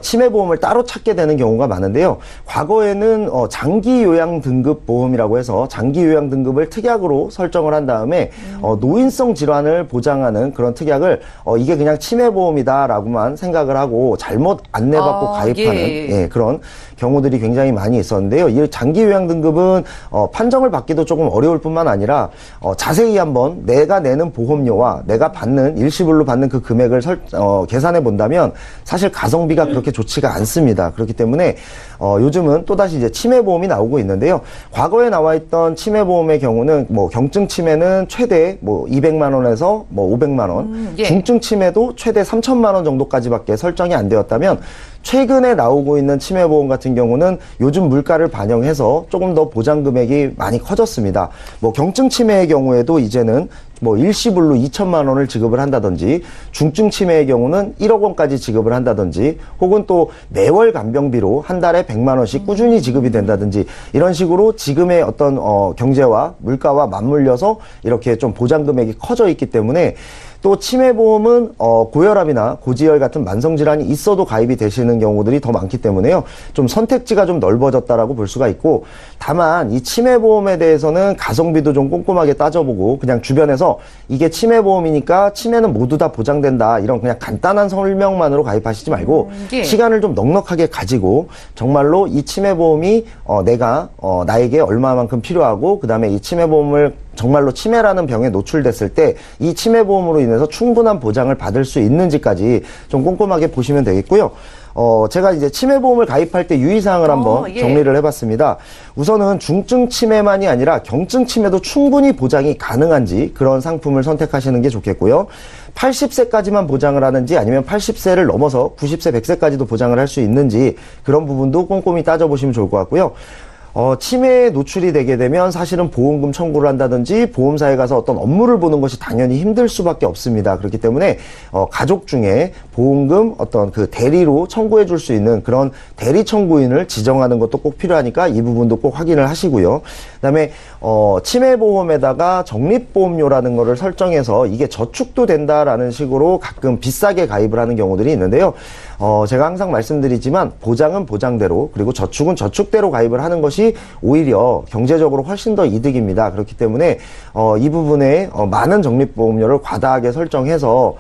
치매보험을 따로 찾게 되는 경우가 많은데요. 과거에는 장기요양 등급 보험이라고 해서 장기요양 등급을 특약으로 설정을 한 다음에 노인성 질환을 보장하는 그런 특약을 이게 그냥 치매보험이다라고만 생각을 하고 잘못 안내받고 가입하는 그런 경우들이 굉장히 많이 있었는데요. 이 장기요양 등급은 판정을 받기도 조금 어려울 뿐만 아니라 자세히 한번 내가 내는 보험료와 내가 받는 일시불로 받는 그 금액을 계산해 본다면 사실 가성비가 그렇게 좋지가 않습니다. 그렇기 때문에 요즘은 또다시 이제 치매보험이 나오고 있는데요. 과거에 나와 있던 치매보험의 경우는 경증 치매는 최대 200만 원에서 500만 원, 중증 치매도 최대 3천만 원 정도까지밖에 설정이 안 되었다면, 최근에 나오고 있는 치매보험 같은 경우는 요즘 물가를 반영해서 조금 더 보장 금액이 많이 커졌습니다. 경증 치매의 경우에도 이제는 일시불로 2천만 원을 지급을 한다든지, 중증 치매의 경우는 1억 원까지 지급을 한다든지, 혹은 또 매월 간병비로 한 달에 100만 원씩 꾸준히 지급이 된다든지, 이런 식으로 지금의 어떤 경제와 물가와 맞물려서 이렇게 좀 보장 금액이 커져 있기 때문에, 또 치매보험은 고혈압이나 고지혈 같은 만성질환이 있어도 가입이 되시는 경우들이 더 많기 때문에요. 좀 선택지가 좀 넓어졌다라고 볼 수가 있고, 다만 이 치매보험에 대해서는 가성비도 좀 꼼꼼하게 따져보고, 그냥 주변에서 이게 치매보험이니까 치매는 모두 다 보장된다, 이런 그냥 간단한 설명만으로 가입하시지 말고 시간을 좀 넉넉하게 가지고 정말로 이 치매보험이 내가 나에게 얼마만큼 필요하고, 그 다음에 이 치매보험을 정말로 치매라는 병에 노출됐을 때 이 치매보험으로 인해서 충분한 보장을 받을 수 있는지까지 좀 꼼꼼하게 보시면 되겠고요. 제가 이제 치매보험을 가입할 때 유의사항을 한번 정리를 해봤습니다. 우선은 중증 치매만이 아니라 경증 치매도 충분히 보장이 가능한지 그런 상품을 선택하시는 게 좋겠고요. 80세까지만 보장을 하는지 아니면 80세를 넘어서 90세, 100세까지도 보장을 할 수 있는지 그런 부분도 꼼꼼히 따져보시면 좋을 것 같고요. 치매에 노출이 되게 되면 사실은 보험금 청구를 한다든지 보험사에 가서 어떤 업무를 보는 것이 당연히 힘들 수밖에 없습니다. 그렇기 때문에 가족 중에 보험금 어떤 그 대리로 청구해 줄 수 있는 그런 대리 청구인을 지정하는 것도 꼭 필요하니까 이 부분도 꼭 확인을 하시고요. 그다음에 치매보험에다가 적립보험료라는 거를 설정해서 이게 저축도 된다라는 식으로 가끔 비싸게 가입을 하는 경우들이 있는데요. 제가 항상 말씀드리지만 보장은 보장대로, 그리고 저축은 저축대로 가입을 하는 것이 오히려 경제적으로 훨씬 더 이득입니다. 그렇기 때문에 이 부분에 많은 적립보험료를 과다하게 설정해서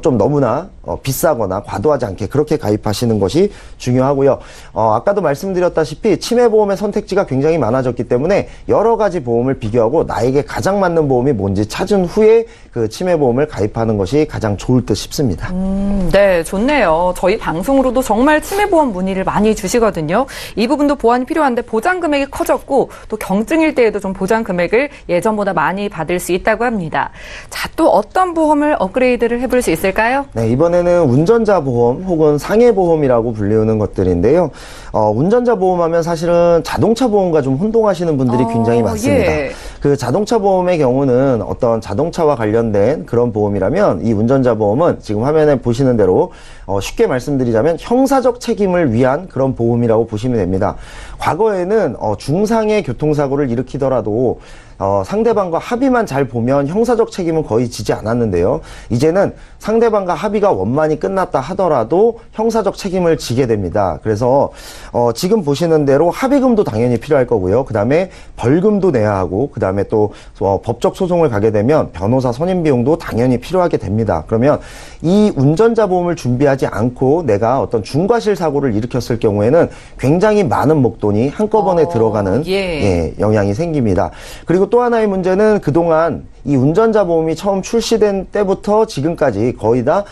좀 너무나 비싸거나 과도하지 않게 그렇게 가입하시는 것이 중요하고요. 아까도 말씀드렸다시피 치매보험의 선택지가 굉장히 많아졌기 때문에 여러 가지 보험을 비교하고 나에게 가장 맞는 보험이 뭔지 찾은 후에 그 치매보험을 가입하는 것이 가장 좋을 듯 싶습니다. 네, 좋네요. 저희 방송으로도 정말 치매보험 문의를 많이 주시거든요. 이 부분도 보완이 필요한데 보장 금액이 커졌고 또 경증일 때에도 좀 보장 금액을 예전보다 많이 받을 수 있다고 합니다. 자, 또 어떤 보험을 업그레이드를 해볼 수 있을까요? 네, 이번에는 운전자 보험 혹은 상해 보험이라고 불리우는 것들인데요. 운전자 보험하면 사실은 자동차 보험과 좀 혼동하시는 분들이 굉장히 많습니다. 그 자동차 보험의 경우는 어떤 자동차와 관련된 그런 보험이라면 이 운전자 보험은 지금 화면에 보시는 대로 쉽게 말씀드리자면 형사적 책임을 위한 그런 보험이라고 보시면 됩니다. 과거에는 중상의 교통사고를 일으키더라도 상대방과 합의만 잘 보면 형사적 책임은 거의 지지 않았는데요. 이제는 상대방과 합의가 원만히 끝났다 하더라도 형사적 책임을 지게 됩니다. 그래서 지금 보시는 대로 합의금도 당연히 필요할 거고요. 그 다음에 벌금도 내야 하고, 그 다음에 또 법적 소송을 가게 되면 변호사 선임 비용도 당연히 필요하게 됩니다. 그러면 이 운전자 보험을 준비하지 않고 내가 어떤 중과실 사고를 일으켰을 경우에는 굉장히 많은 목돈이 한꺼번에 들어가는 영향이 생깁니다. 그리고 또 하나의 문제는 그동안 이 운전자 보험이 처음 출시된 때부터 지금까지 거의 다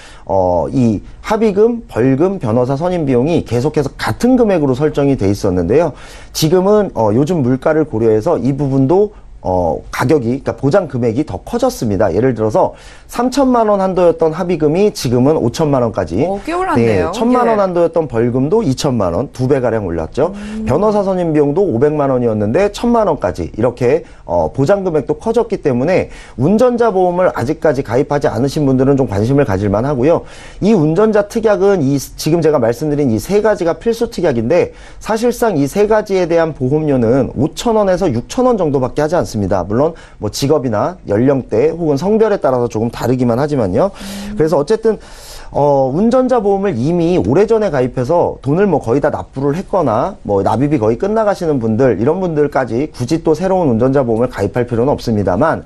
이 합의금, 벌금, 변호사 선임 비용이 계속해서 같은 금액으로 설정이 돼 있었는데요. 지금은 요즘 물가를 고려해서 이 부분도 가격이, 그러니까 보장 금액이 더 커졌습니다. 예를 들어서 3천만 원 한도였던 합의금이 지금은 5천만 원까지. 꽤 올랐네요. 1천만 원 한도였던 벌금도 2천만 원, 2배가량 올랐죠. 변호사 선임 비용도 500만 원이었는데 1천만 원까지 이렇게 보장 금액도 커졌기 때문에 운전자 보험을 아직까지 가입하지 않으신 분들은 좀 관심을 가질만 하고요. 이 운전자 특약은 지금 제가 말씀드린 이 세 가지가 필수 특약인데 사실상 이 세 가지에 대한 보험료는 5천 원에서 6천 원 정도밖에 하지 않습니다. 물론 뭐 직업이나 연령대 혹은 성별에 따라서 조금 다르기만 하지만요. 그래서 어쨌든 운전자 보험을 이미 오래전에 가입해서 돈을 뭐 거의 다 납부를 했거나 뭐 납입이 거의 끝나가시는 분들, 이런 분들까지 굳이 또 새로운 운전자 보험을 가입할 필요는 없습니다만,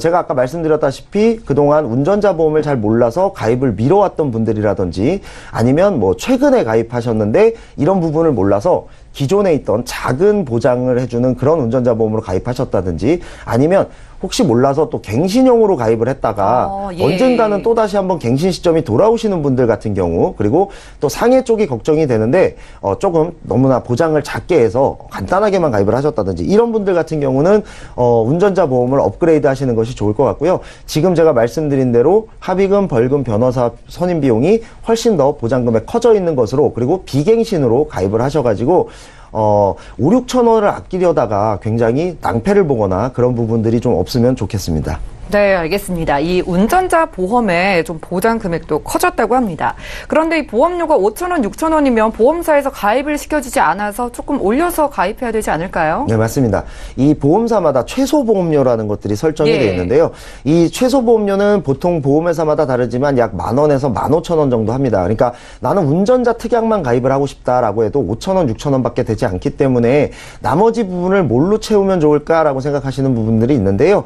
제가 아까 말씀드렸다시피 그동안 운전자 보험을 잘 몰라서 가입을 미뤄왔던 분들이라든지 아니면 뭐 최근에 가입하셨는데 이런 부분을 몰라서 기존에 있던 작은 보장을 해주는 그런 운전자 보험으로 가입하셨다든지 아니면 혹시 몰라서 또 갱신형으로 가입을 했다가 언젠가는 또다시 한번 갱신 시점이 돌아오시는 분들 같은 경우, 그리고 또 상해 쪽이 걱정이 되는데 조금 너무나 보장을 작게 해서 간단하게만 가입을 하셨다든지 이런 분들 같은 경우는 운전자 보험을 업그레이드 하시는 것이 좋을 것 같고요. 지금 제가 말씀드린 대로 합의금, 벌금, 변호사 선임 비용이 훨씬 더 보장금액 커져 있는 것으로, 그리고 비갱신으로 가입을 하셔가지고 5, 6천 원을 아끼려다가 굉장히 낭패를 보거나 그런 부분들이 좀 없으면 좋겠습니다. 네, 알겠습니다. 이 운전자 보험의 좀 보장 금액도 커졌다고 합니다. 그런데 이 보험료가 5천 원, 6천 원이면 보험사에서 가입을 시켜주지 않아서 조금 올려서 가입해야 되지 않을까요? 네, 맞습니다. 이 보험사마다 최소 보험료라는 것들이 설정이 되어 있는데요. 이 최소 보험료는 보통 보험회사마다 다르지만 약 10,000원에서 15,000원 정도 합니다. 그러니까 나는 운전자 특약만 가입을 하고 싶다라고 해도 5,000원, 6,000원 밖에 되지 않기 때문에 나머지 부분을 뭘로 채우면 좋을까라고 생각하시는 부분들이 있는데요.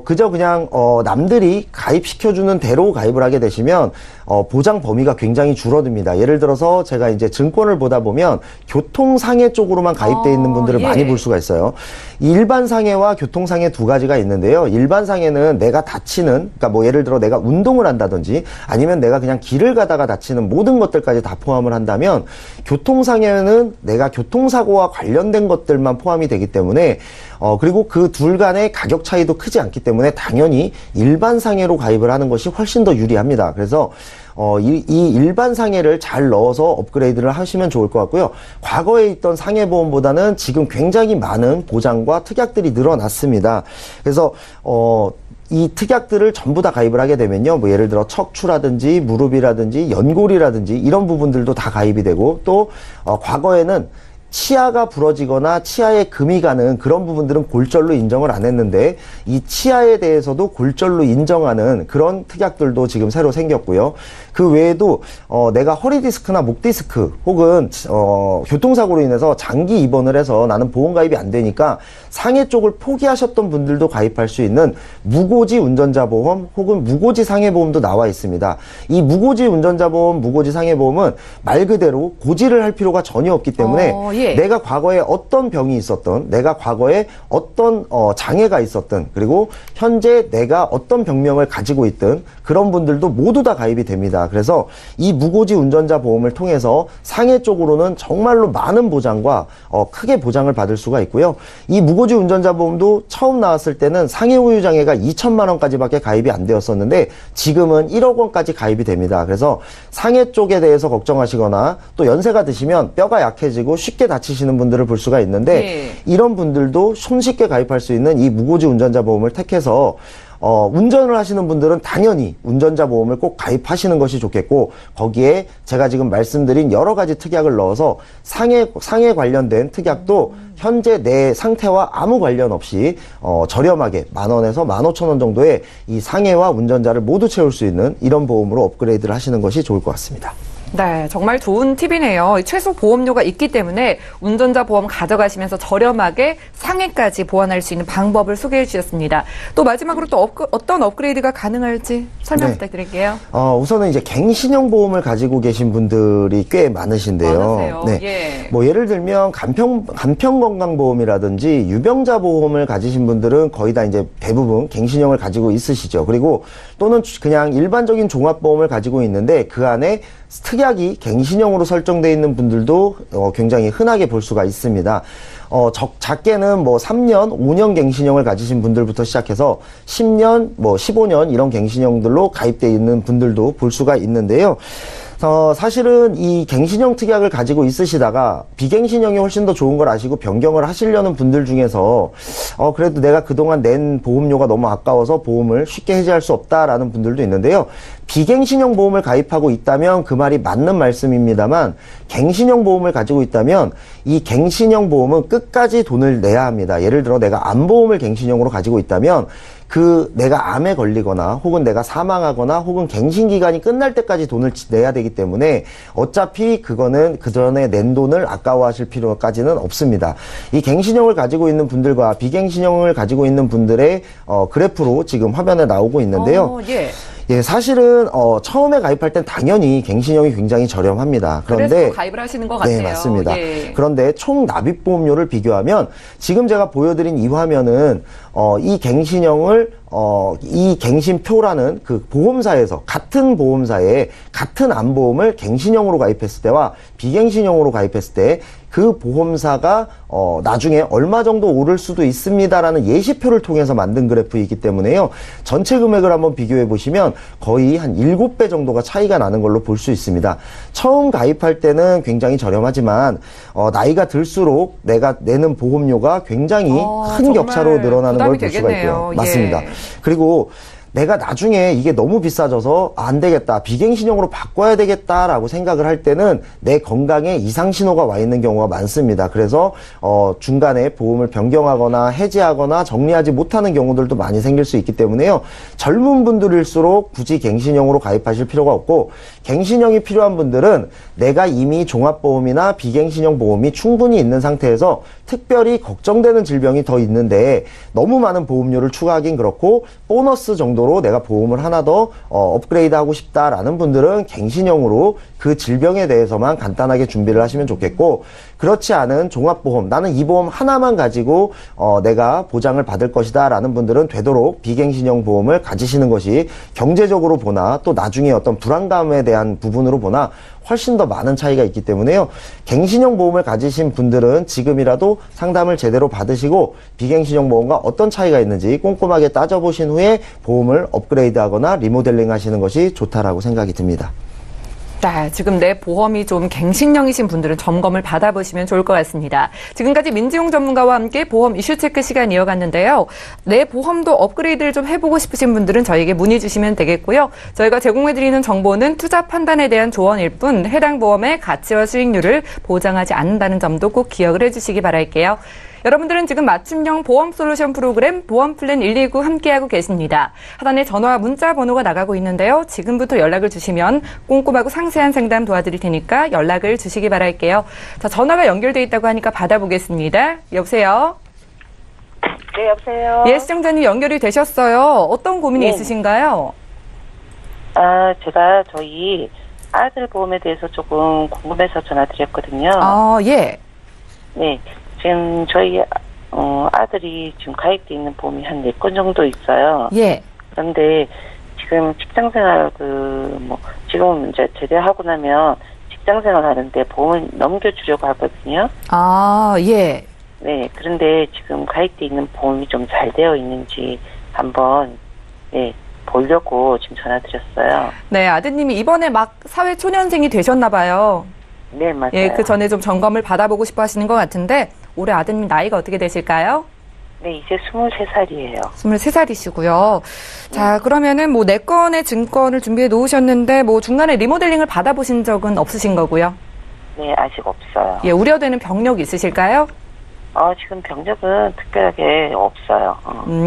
그저 그냥 남들이 가입시켜주는 대로 가입을 하게 되시면 보장 범위가 굉장히 줄어듭니다. 예를 들어서 제가 이제 증권을 보다 보면 교통상해 쪽으로만 가입되어 있는 분들을 많이 볼 수가 있어요. 일반 상해와 교통상해 두 가지가 있는데요. 일반 상해는 내가 다치는, 그러니까 뭐 예를 들어 내가 운동을 한다든지 아니면 내가 그냥 길을 가다가 다치는 모든 것들까지 다 포함을 한다면, 교통상해는 내가 교통사고와 관련된 것들만 포함이 되기 때문에 그리고 그 둘 간의 가격 차이도 크지 않기 때문에 당연히 일반 상해로 가입을 하는 것이 훨씬 더 유리합니다. 그래서 이 일반 상해를 잘 넣어서 업그레이드를 하시면 좋을 것 같고요. 과거에 있던 상해보험보다는 지금 굉장히 많은 보장과 특약들이 늘어났습니다. 그래서 이 특약들을 전부 다 가입을 하게 되면요, 뭐 예를 들어 척추라든지 무릎이라든지 연골이라든지 이런 부분들도 다 가입이 되고, 또 과거에는 치아가 부러지거나 치아에 금이 가는 그런 부분들은 골절로 인정을 안 했는데 이 치아에 대해서도 골절로 인정하는 그런 특약들도 지금 새로 생겼고요. 그 외에도 내가 허리 디스크나 목 디스크 혹은 교통사고로 인해서 장기 입원을 해서 나는 보험 가입이 안 되니까 상해 쪽을 포기하셨던 분들도 가입할 수 있는 무고지 운전자 보험 혹은 무고지 상해 보험도 나와 있습니다. 이 무고지 운전자 보험, 무고지 상해 보험은 말 그대로 고지를 할 필요가 전혀 없기 때문에 내가 과거에 어떤 병이 있었던, 내가 과거에 어떤 장애가 있었던, 그리고 현재 내가 어떤 병명을 가지고 있든 그런 분들도 모두 다 가입이 됩니다. 그래서 이 무고지 운전자 보험을 통해서 상해 쪽으로는 정말로 많은 보장과 크게 보장을 받을 수가 있고요. 이 무고지 운전자 보험도 처음 나왔을 때는 상해 후유 장애가 2천만 원까지밖에 가입이 안 되었었는데 지금은 1억 원까지 가입이 됩니다. 그래서 상해 쪽에 대해서 걱정하시거나 또 연세가 드시면 뼈가 약해지고 쉽게 다치시는 분들을 볼 수가 있는데 이런 분들도 손쉽게 가입할 수 있는 이 무고지 운전자 보험을 택해서 운전을 하시는 분들은 당연히 운전자 보험을 꼭 가입하시는 것이 좋겠고, 거기에 제가 지금 말씀드린 여러 가지 특약을 넣어서 상해 관련된 특약도 현재 내 상태와 아무 관련 없이 저렴하게 10,000원에서 15,000원 정도의 이 상해와 운전자를 모두 채울 수 있는 이런 보험으로 업그레이드를 하시는 것이 좋을 것 같습니다. 네, 정말 좋은 팁이네요. 최소 보험료가 있기 때문에 운전자 보험 가져가시면서 저렴하게 상해까지 보완할 수 있는 방법을 소개해 주셨습니다. 또 마지막으로 또 어떤 업그레이드가 가능할지 설명 부탁드릴게요. 우선은 이제 갱신형 보험을 가지고 계신 분들이 꽤 많으신데요. 많으세요. 뭐 예를 들면 간편건강보험이라든지 유병자 보험을 가지신 분들은 거의 다 이제 대부분 갱신형을 가지고 있으시죠. 그리고 또는 그냥 일반적인 종합보험을 가지고 있는데 그 안에 특약 특약이 갱신형으로 설정되어 있는 분들도 굉장히 흔하게 볼 수가 있습니다. 작게는 뭐 3년, 5년 갱신형을 가지신 분들부터 시작해서 10년, 뭐 15년 이런 갱신형들로 가입되어 있는 분들도 볼 수가 있는데요. 사실은 이 갱신형 특약을 가지고 있으시다가 비갱신형이 훨씬 더 좋은 걸 아시고 변경을 하시려는 분들 중에서 그래도 내가 그동안 낸 보험료가 너무 아까워서 보험을 쉽게 해지할 수 없다라는 분들도 있는데요. 비갱신형 보험을 가입하고 있다면 그 말이 맞는 말씀입니다만 갱신형 보험을 가지고 있다면 이 갱신형 보험은 끝까지 돈을 내야 합니다. 예를 들어 내가 암보험을 갱신형으로 가지고 있다면 내가 암에 걸리거나 혹은 내가 사망하거나 혹은 갱신 기간이 끝날 때까지 돈을 내야 되기 때문에 어차피 그거는 그 전에 낸 돈을 아까워하실 필요까지는 없습니다. 이 갱신형을 가지고 있는 분들과 비갱신형을 가지고 있는 분들의 그래프로 지금 화면에 나오고 있는데요. 예, 사실은 처음에 가입할 땐 당연히 갱신형이 굉장히 저렴합니다. 그런데 그래서 가입을 하시는 것 같아요. 네, 맞습니다. 예. 그런데 총 납입 보험료를 비교하면 지금 제가 보여드린 이 화면은 이 갱신형을 이 갱신표라는 그 보험사에서 같은 보험사에 같은 암보험을 갱신형으로 가입했을 때와 비갱신형으로 가입했을 때 그 보험사가 나중에 얼마 정도 오를 수도 있습니다라는 예시표를 통해서 만든 그래프이기 때문에요. 전체 금액을 한번 비교해 보시면 거의 한 7배 정도가 차이가 나는 걸로 볼 수 있습니다. 처음 가입할 때는 굉장히 저렴하지만 나이가 들수록 내가 내는 보험료가 굉장히 큰 격차로 늘어나는 걸 볼 수가 있고요. 예. 맞습니다. 그리고 내가 나중에 이게 너무 비싸져서 안 되겠다, 비갱신형으로 바꿔야 되겠다라고 생각을 할 때는 내 건강에 이상 신호가 와 있는 경우가 많습니다. 그래서 중간에 보험을 변경하거나 해지하거나 정리하지 못하는 경우들도 많이 생길 수 있기 때문에요. 젊은 분들일수록 굳이 갱신형으로 가입하실 필요가 없고, 갱신형이 필요한 분들은 내가 이미 종합보험이나 비갱신형 보험이 충분히 있는 상태에서 특별히 걱정되는 질병이 더 있는데 너무 많은 보험료를 추가하긴 그렇고 보너스 정도로 내가 보험을 하나 더 업그레이드 하고 싶다라는 분들은 갱신형으로 그 질병에 대해서만 간단하게 준비를 하시면 좋겠고, 그렇지 않은 종합보험, 나는 이 보험 하나만 가지고 내가 보장을 받을 것이다 라는 분들은 되도록 비갱신형 보험을 가지시는 것이 경제적으로 보나 또 나중에 어떤 불안감에 대한 부분으로 보나 훨씬 더 많은 차이가 있기 때문에요. 갱신형 보험을 가지신 분들은 지금이라도 상담을 제대로 받으시고 비갱신형 보험과 어떤 차이가 있는지 꼼꼼하게 따져보신 후에 보험을 업그레이드하거나 리모델링 하시는 것이 좋다라고 생각이 듭니다. 네, 지금 내 보험이 좀 갱신형이신 분들은 점검을 받아보시면 좋을 것 같습니다. 지금까지 민지용 전문가와 함께 보험 이슈 체크 시간 이어갔는데요. 내 보험도 업그레이드를 좀 해보고 싶으신 분들은 저희에게 문의 주시면 되겠고요. 저희가 제공해드리는 정보는 투자 판단에 대한 조언일 뿐 해당 보험의 가치와 수익률을 보장하지 않는다는 점도 꼭 기억을 해주시기 바랄게요. 여러분들은 지금 맞춤형 보험 솔루션 프로그램 보험플랜 119 함께하고 계십니다. 하단에 전화와 문자 번호가 나가고 있는데요. 지금부터 연락을 주시면 꼼꼼하고 상세한 상담 도와드릴 테니까 연락을 주시기 바랄게요. 자, 전화가 연결돼 있다고 하니까 받아보겠습니다. 여보세요? 네, 여보세요? 예, 시청자님 연결이 되셨어요. 어떤 고민이 네. 있으신가요? 제가 저희 아들 보험에 대해서 조금 궁금해서 전화드렸거든요. 예. 네. 지금 저희 아들이 지금 가입돼 있는 보험이 한 4건 정도 있어요. 예. 그런데 지금 직장생활 지금 이제 제대하고 나면 직장생활 하는데 보험을 넘겨주려고 하거든요. 예. 네. 그런데 지금 가입돼 있는 보험이 좀 잘 되어 있는지 한번 보려고 지금 전화드렸어요. 네, 아드님이 이번에 막 사회초년생이 되셨나 봐요. 네, 맞아요. 예, 그 전에 좀 점검을 받아보고 싶어 하시는 것 같은데 올해 아드님 나이가 어떻게 되실까요? 네, 이제 23살이에요. 23살이시고요. 자, 그러면은 4건의 증권을 준비해 놓으셨는데 중간에 리모델링을 받아보신 적은 없으신 거고요? 네, 아직 없어요. 예, 우려되는 병력 있으실까요? 지금 병력은 특별하게 없어요.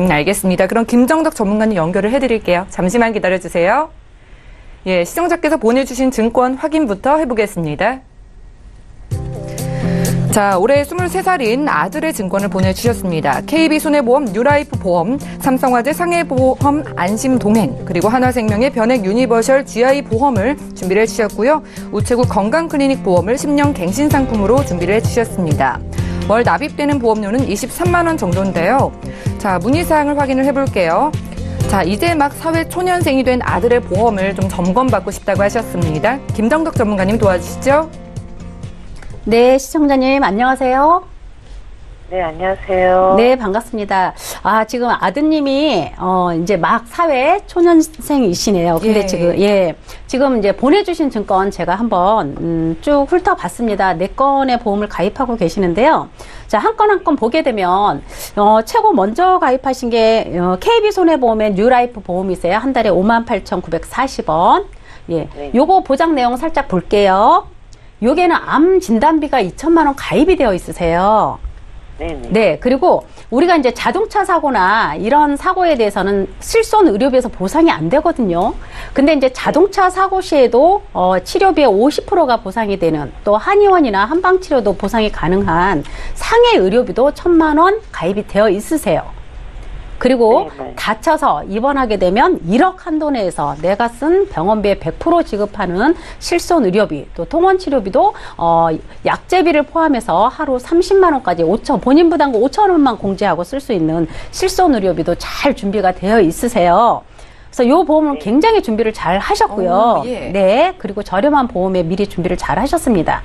알겠습니다. 그럼 김정덕 전문가님 연결을 해드릴게요. 잠시만 기다려주세요. 예, 시청자께서 보내주신 증권 확인부터 해보겠습니다. 자, 올해 23살인 아들의 증권을 보내주셨습니다. KB손해보험 뉴라이프 보험, 삼성화재 상해보험 안심동행, 그리고 한화생명의 변액 유니버셜 GI 보험을 준비를 해주셨고요. 우체국 건강클리닉 보험을 10년 갱신 상품으로 준비를 해주셨습니다. 월 납입되는 보험료는 23만 원 정도인데요. 자, 문의사항을 확인을 해볼게요. 자, 이제 막 사회 초년생이 된 아들의 보험을 좀 점검받고 싶다고 하셨습니다. 김정덕 전문가님 도와주시죠. 네, 시청자님 안녕하세요. 네, 안녕하세요. 네, 반갑습니다. 지금 아드님이, 이제 막 사회 초년생이시네요. 근데 예. 지금 이제 보내주신 증권 제가 한번, 쭉 훑어봤습니다. 4건의 보험을 가입하고 계시는데요. 자, 한 건 한 건 보게 되면, 최고 먼저 가입하신 게, KB손해보험의 뉴라이프 보험이세요. 한 달에 58,940원. 예. 네. 요거 보장 내용 살짝 볼게요. 요게는 암 진단비가 2천만 원 가입이 되어 있으세요. 네네. 네, 그리고 우리가 이제 자동차 사고나 이런 사고에 대해서는 실손 의료비에서 보상이 안 되거든요. 근데 이제 자동차 사고 시에도 치료비의 50%가 보상이 되는, 또 한의원이나 한방치료도 보상이 가능한 상해 의료비도 1,000만 원 가입이 되어 있으세요. 그리고 네네. 다쳐서 입원하게 되면 1억 한도 내에서 내가 쓴 병원비의 100% 지급하는 실손 의료비, 또 통원 치료비도 약제비를 포함해서 하루 30만 원까지 본인 부담금 5천 원만 공제하고 쓸 수 있는 실손 의료비도 잘 준비가 되어 있으세요. 그래서 이 보험은 굉장히 준비를 잘 하셨고요. 예. 네, 그리고 저렴한 보험에 미리 준비를 잘 하셨습니다.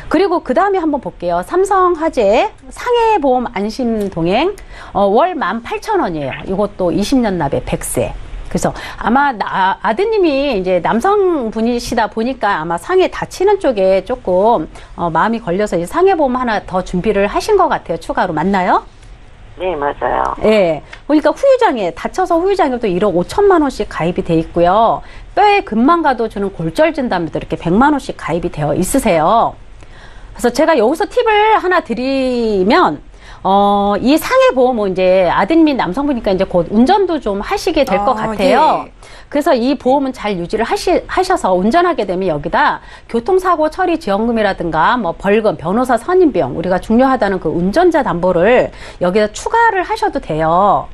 그리고 그 다음에 한번 볼게요. 삼성화재 상해보험 안심동행 월 18,000원이에요. 이것도 20년 납에 100세. 그래서 아마 아드님이 이제 남성분이시다 보니까 아마 상해 다치는 쪽에 조금 마음이 걸려서 이제 상해보험 하나 더 준비를 하신 것 같아요. 추가로. 맞나요? 네, 맞아요. 예. 보니까 다쳐서 후유장애도 1억 5천만 원씩 가입이 돼 있고요. 뼈에 근만가도 주는 골절 진단비도 이렇게 100만 원씩 가입이 되어 있으세요. 그래서 제가 여기서 팁을 하나 드리면, 이 상해보험은 이제 아드님이 남성분이니까 이제 곧 운전도 좀 하시게 될 것 같아요. 예. 그래서 이 보험은 잘 유지를 하셔서 운전하게 되면 여기다 교통사고 처리 지원금이라든가 뭐 벌금, 변호사 선임비용, 우리가 중요하다는 그 운전자 담보를 여기다 추가를 하셔도 돼요.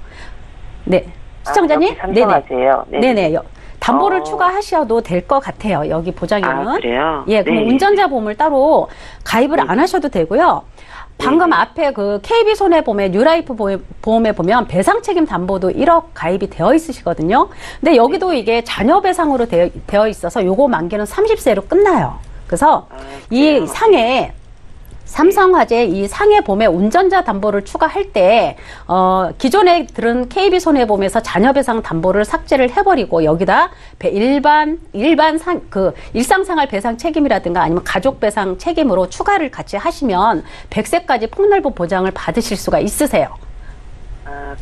네. 시청자님? 삼성화재요. 네네. 담보를 추가하셔도 될 것 같아요. 여기 보장에는. 그래요? 예, 그럼 네. 운전자 보험을 따로 가입을 안 하셔도 되고요. 방금 앞에 그 KB손해보험의 뉴라이프 보험에 보면 배상 책임 담보도 1억 가입이 되어 있으시거든요. 근데 여기도 이게 자녀 배상으로 되어 있어서 요거 만기는 30세로 끝나요. 그래서 이 상해 삼성화재 이 상해보험에 운전자 담보를 추가할 때 기존에 들은 KB손해보험에서 자녀배상 담보를 삭제를 해버리고 여기다 일상생활 배상 책임이라든가 아니면 가족 배상 책임으로 추가를 같이 하시면 100세까지 폭넓은 보장을 받으실 수가 있으세요.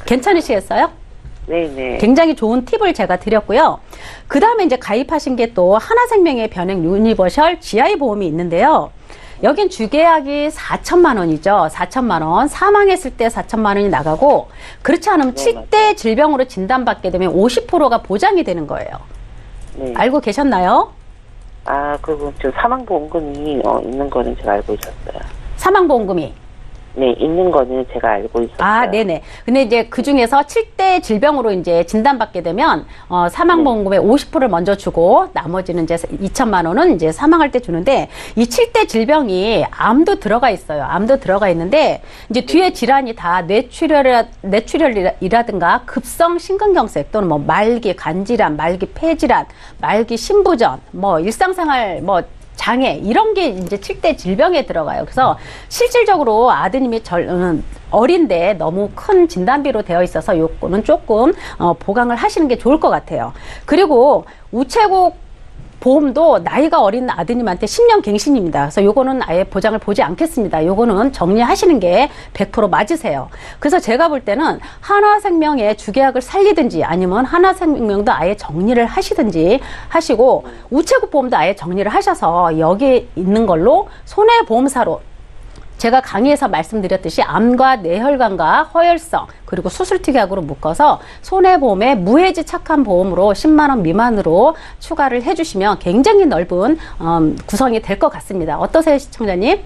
괜찮으시겠어요? 네네. 굉장히 좋은 팁을 제가 드렸고요. 그 다음에 이제 가입하신 게 또 하나생명의 변액 유니버셜 GI 보험이 있는데요. 여긴 주계약이 4천만 원이죠. 4천만 원. 사망했을 때 4천만 원이 나가고, 그렇지 않으면 네, 7대 질병으로 진단받게 되면 50%가 보장이 되는 거예요. 네. 알고 계셨나요? 그리고 저 사망보험금이 있는 거는 제가 알고 있었어요. 사망보험금이. 네, 있는 거는 제가 알고 있었어요. 네네. 근데 이제 그 중에서 7대 질병으로 이제 진단받게 되면, 사망보험금의 50%를 먼저 주고, 나머지는 이제 2천만 원은 이제 사망할 때 주는데, 이 7대 질병이 암도 들어가 있어요. 암도 들어가 있는데, 이제 뒤에 질환이 다 뇌출혈이라든가 급성 심근경색 또는 뭐 말기 간질환, 말기 폐질환, 말기 신부전, 뭐 일상생활 장애 이런 게 이제 7대 질병에 들어가요. 그래서 실질적으로 아드님이 어린데 너무 큰 진단비로 되어 있어서 요거는 조금 보강을 하시는 게 좋을 것 같아요. 그리고 우체국 보험도 나이가 어린 아드님한테 10년 갱신입니다. 그래서 요거는 아예 보장을 보지 않겠습니다. 요거는 정리하시는 게 100% 맞으세요. 그래서 제가 볼 때는 하나생명의 주계약을 살리든지 아니면 하나생명도 아예 정리를 하시든지 하시고 우체국 보험도 아예 정리를 하셔서 여기 있는 걸로 손해보험사로 제가 강의에서 말씀드렸듯이 암과 뇌혈관과 허혈성 그리고 수술특약으로 묶어서 손해보험에 무해지 착한 보험으로 10만 원 미만으로 추가를 해주시면 굉장히 넓은 구성이 될 것 같습니다. 어떠세요, 시청자님?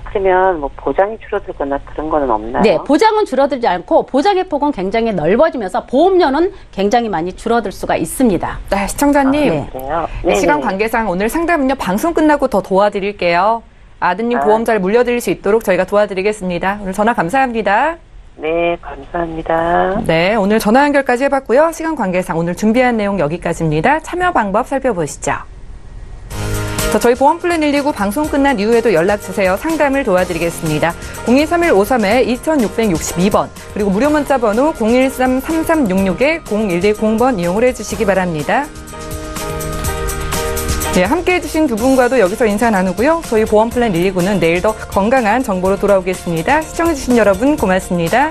그러면 뭐 보장이 줄어들거나 그런 거는 없나요? 네, 보장은 줄어들지 않고 보장의 폭은 굉장히 넓어지면서 보험료는 굉장히 많이 줄어들 수가 있습니다. 네, 시청자님. 네. 그래요? 시간 네네. 관계상 오늘 상담은요, 방송 끝나고 더 도와드릴게요. 아드님 보험 잘 물려드릴 수 있도록 저희가 도와드리겠습니다. 오늘 전화 감사합니다. 네, 감사합니다. 네, 오늘 전화 연결까지 해봤고요. 시간 관계상 오늘 준비한 내용 여기까지입니다. 참여 방법 살펴보시죠. 저희 보험 플랜 129 방송 끝난 이후에도 연락주세요. 상담을 도와드리겠습니다. 0231-53-2662번 그리고 무료 문자 번호 013-3366-0110번 이용을 해주시기 바랍니다. 네, 함께해 주신 두 분과도 여기서 인사 나누고요. 저희 보험 플랜 129는 내일 더 건강한 정보로 돌아오겠습니다. 시청해 주신 여러분 고맙습니다.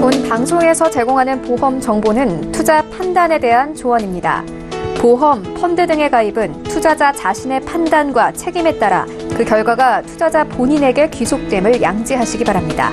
본 방송에서 제공하는 보험 정보는 투자 판단에 대한 조언입니다. 보험, 펀드 등의 가입은 투자자 자신의 판단과 책임에 따라 그 결과가 투자자 본인에게 귀속됨을 양지하시기 바랍니다.